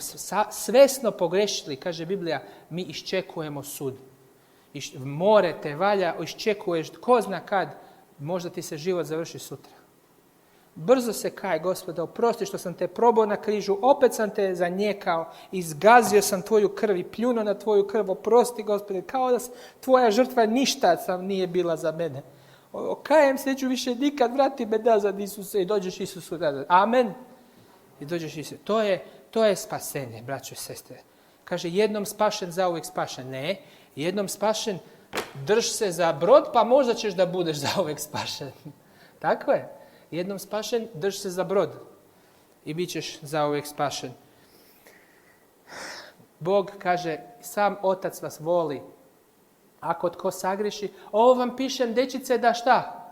svesno pogrešili, kaže Biblija, mi iščekujemo sud. More te valja, iščekuješ, ko zna kad, možda ti se život završi sutra. Brzo se kaj, Gospode, oprosti što sam te probao na križu, opet sam te zanijekao, izgazio sam tvoju krv i pljunuo na tvoju krv, oprosti, Gospode, kao da tvoja žrtva ništa nije bila za mene. Kajem se, neću više nikad, vrati me nazad Isuse i dođeš Isusu nazad. Amen. I dođeš Isusu. To je spasenje, braćo i sestre. Kaže, jednom spašen, zauvijek spašen. Ne, jednom spašen, drž se za brod, pa možda ćeš da budeš zauvijek spašen. Tako je. Jednom spašen, drž se za brod i bit ćeš zauvijek spašen. Bog kaže, sam Otac vas voli. Ako tko sagreši, ovo vam pišem, dečice, da šta?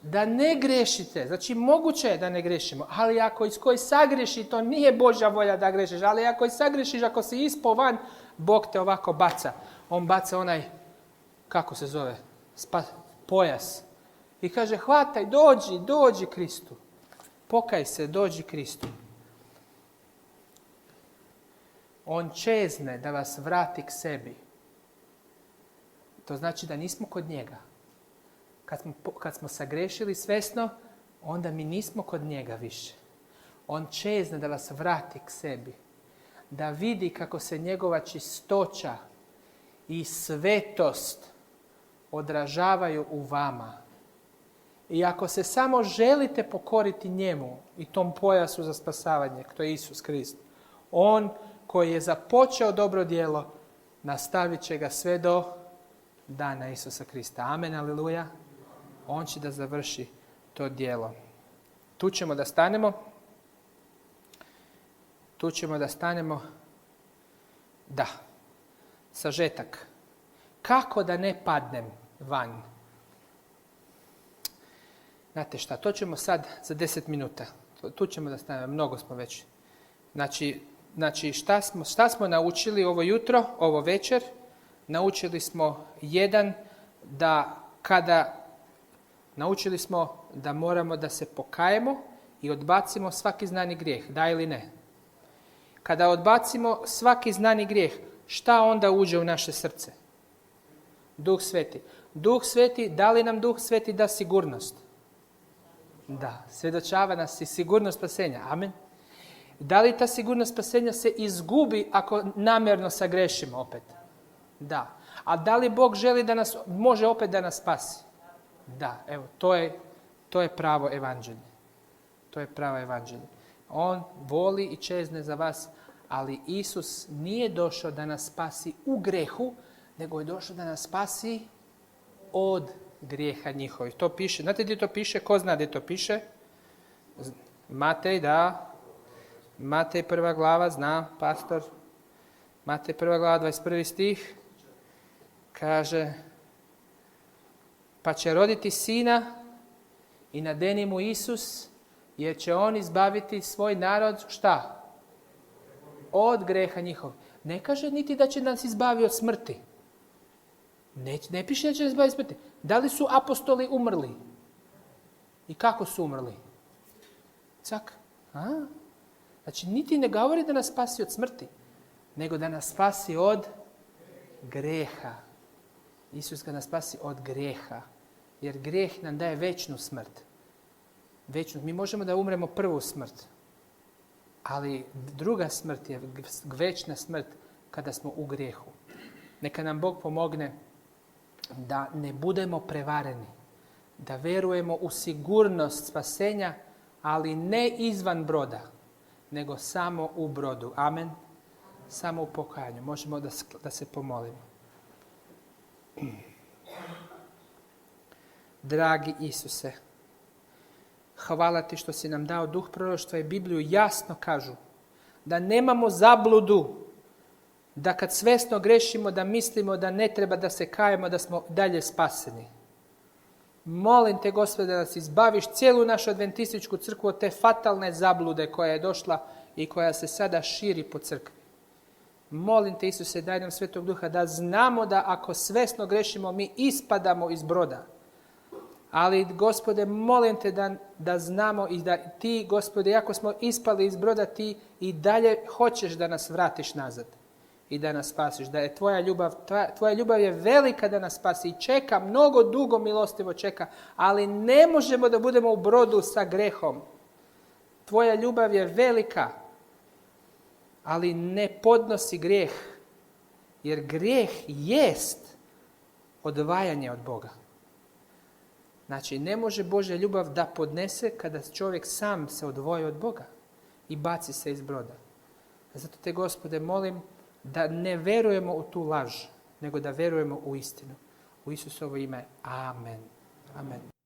Da ne grešite. Znači, moguće je da ne grešimo, ali ako iz koji sagreši, to nije Božja volja da grešiš, ali ako i sagrešiš, ako si ispao van, Bog te ovako baca. On baca onaj, kako se zove, pojas. I kaže, hvataj, dođi Kristu. Pokaj se, dođi Kristu. On čezne da vas vrati k sebi. To znači da nismo kod njega. Kad smo sagrešili svesno, onda mi nismo kod njega više. On čezne da vas vrati k sebi. Da vidi kako se njegova čistoća i svetost odražavaju u vama. I ako se samo želite pokoriti njemu i tom pojasu za spasavanje, to je Isus Krist, on koji je započeo dobro djelo, nastavit će ga sve do dana Isusa Krista. Amen, aleluja. On će da završi to djelo. Tu ćemo da stanemo. Da. Sažetak. Kako da ne padnem van? Znate šta, to ćemo sad za 10 minuta. Tu ćemo da stanemo, mnogo smo već. Znači šta smo naučili ovo jutro, ovo večer? Naučili smo naučili smo da moramo da se pokajemo i odbacimo svaki znani grijeh, da ili ne? Kada odbacimo svaki znani grijeh, šta onda uđe u naše srce? Duh Sveti. Duh Sveti, da li nam Duh Sveti da sigurnost? Da, svjedočava nas i sigurnost spasenja. Amen. Da li ta sigurnost spasenja se izgubi ako namjerno sagrešimo opet? Da. A da li Bog želi da nas, može opet da nas spasi? Da, evo, to je pravo evanđelje. To je pravo evanđelje. On voli i čezne za vas, ali Isus nije došao da nas spasi u grehu, nego je došao da nas spasi od grijeha njihovih. To piše, znate gdje to piše? Ko zna gdje to piše? Matej, da. Matej 1. glava, zna pastor. Matej 1. glava, 21. stih. Kaže, pa će roditi sina i nadeni mu Isus, jer će on izbaviti svoj narod, šta? Od greha njihov. Ne kaže niti da će nas izbaviti od smrti. Ne piše da će nas izbaviti od smrti. Da li su apostoli umrli? I kako su umrli? Cak. Znači, niti ne govori da nas spasi od smrti, nego da nas spasi od greha. Isus ga nas spasi od greha. Jer grijeh nam daje večnu smrt. Mi možemo da umremo prvu smrt. Ali druga smrt je večna smrt kada smo u grijehu. Neka nam Bog pomogne da ne budemo prevareni. Da verujemo u sigurnost spasenja, ali ne izvan broda, nego samo u brodu. Amen. Samo u pokajanju. Možemo da se pomolimo. Dragi Isuse, hvala ti što si nam dao duh proroštva i Bibliju jasno kažu da nemamo zabludu, da kad svjesno grešimo da mislimo da ne treba da se kajemo, da smo dalje spaseni. Molim te, Gospode, da nas izbaviš cijelu našu adventističku crkvu od te fatalne zablude koja je došla i koja se sada širi po crkvi. Molim te, Isuse, daj nam Svetog Duha da znamo da ako svjesno grešimo, mi ispadamo iz broda. Ali, Gospode, molim te da znamo i da ti, Gospode, iako smo ispali iz broda, ti i dalje hoćeš da nas vratiš nazad i da nas spasiš. Da je tvoja ljubav je velika da nas spasi i čeka, mnogo dugo milostivo čeka, ali ne možemo da budemo u brodu sa grehom. Tvoja ljubav je velika, ali ne podnosi grijeh, jer grijeh jest odvajanje od Boga. Znači, ne može Božja ljubav da podnese kada čovjek sam se odvoji od Boga i baci se iz broda. Zato te, Gospode, molim da ne verujemo u tu laž, nego da verujemo u istinu. U Isusovo ime. Amen. Amen.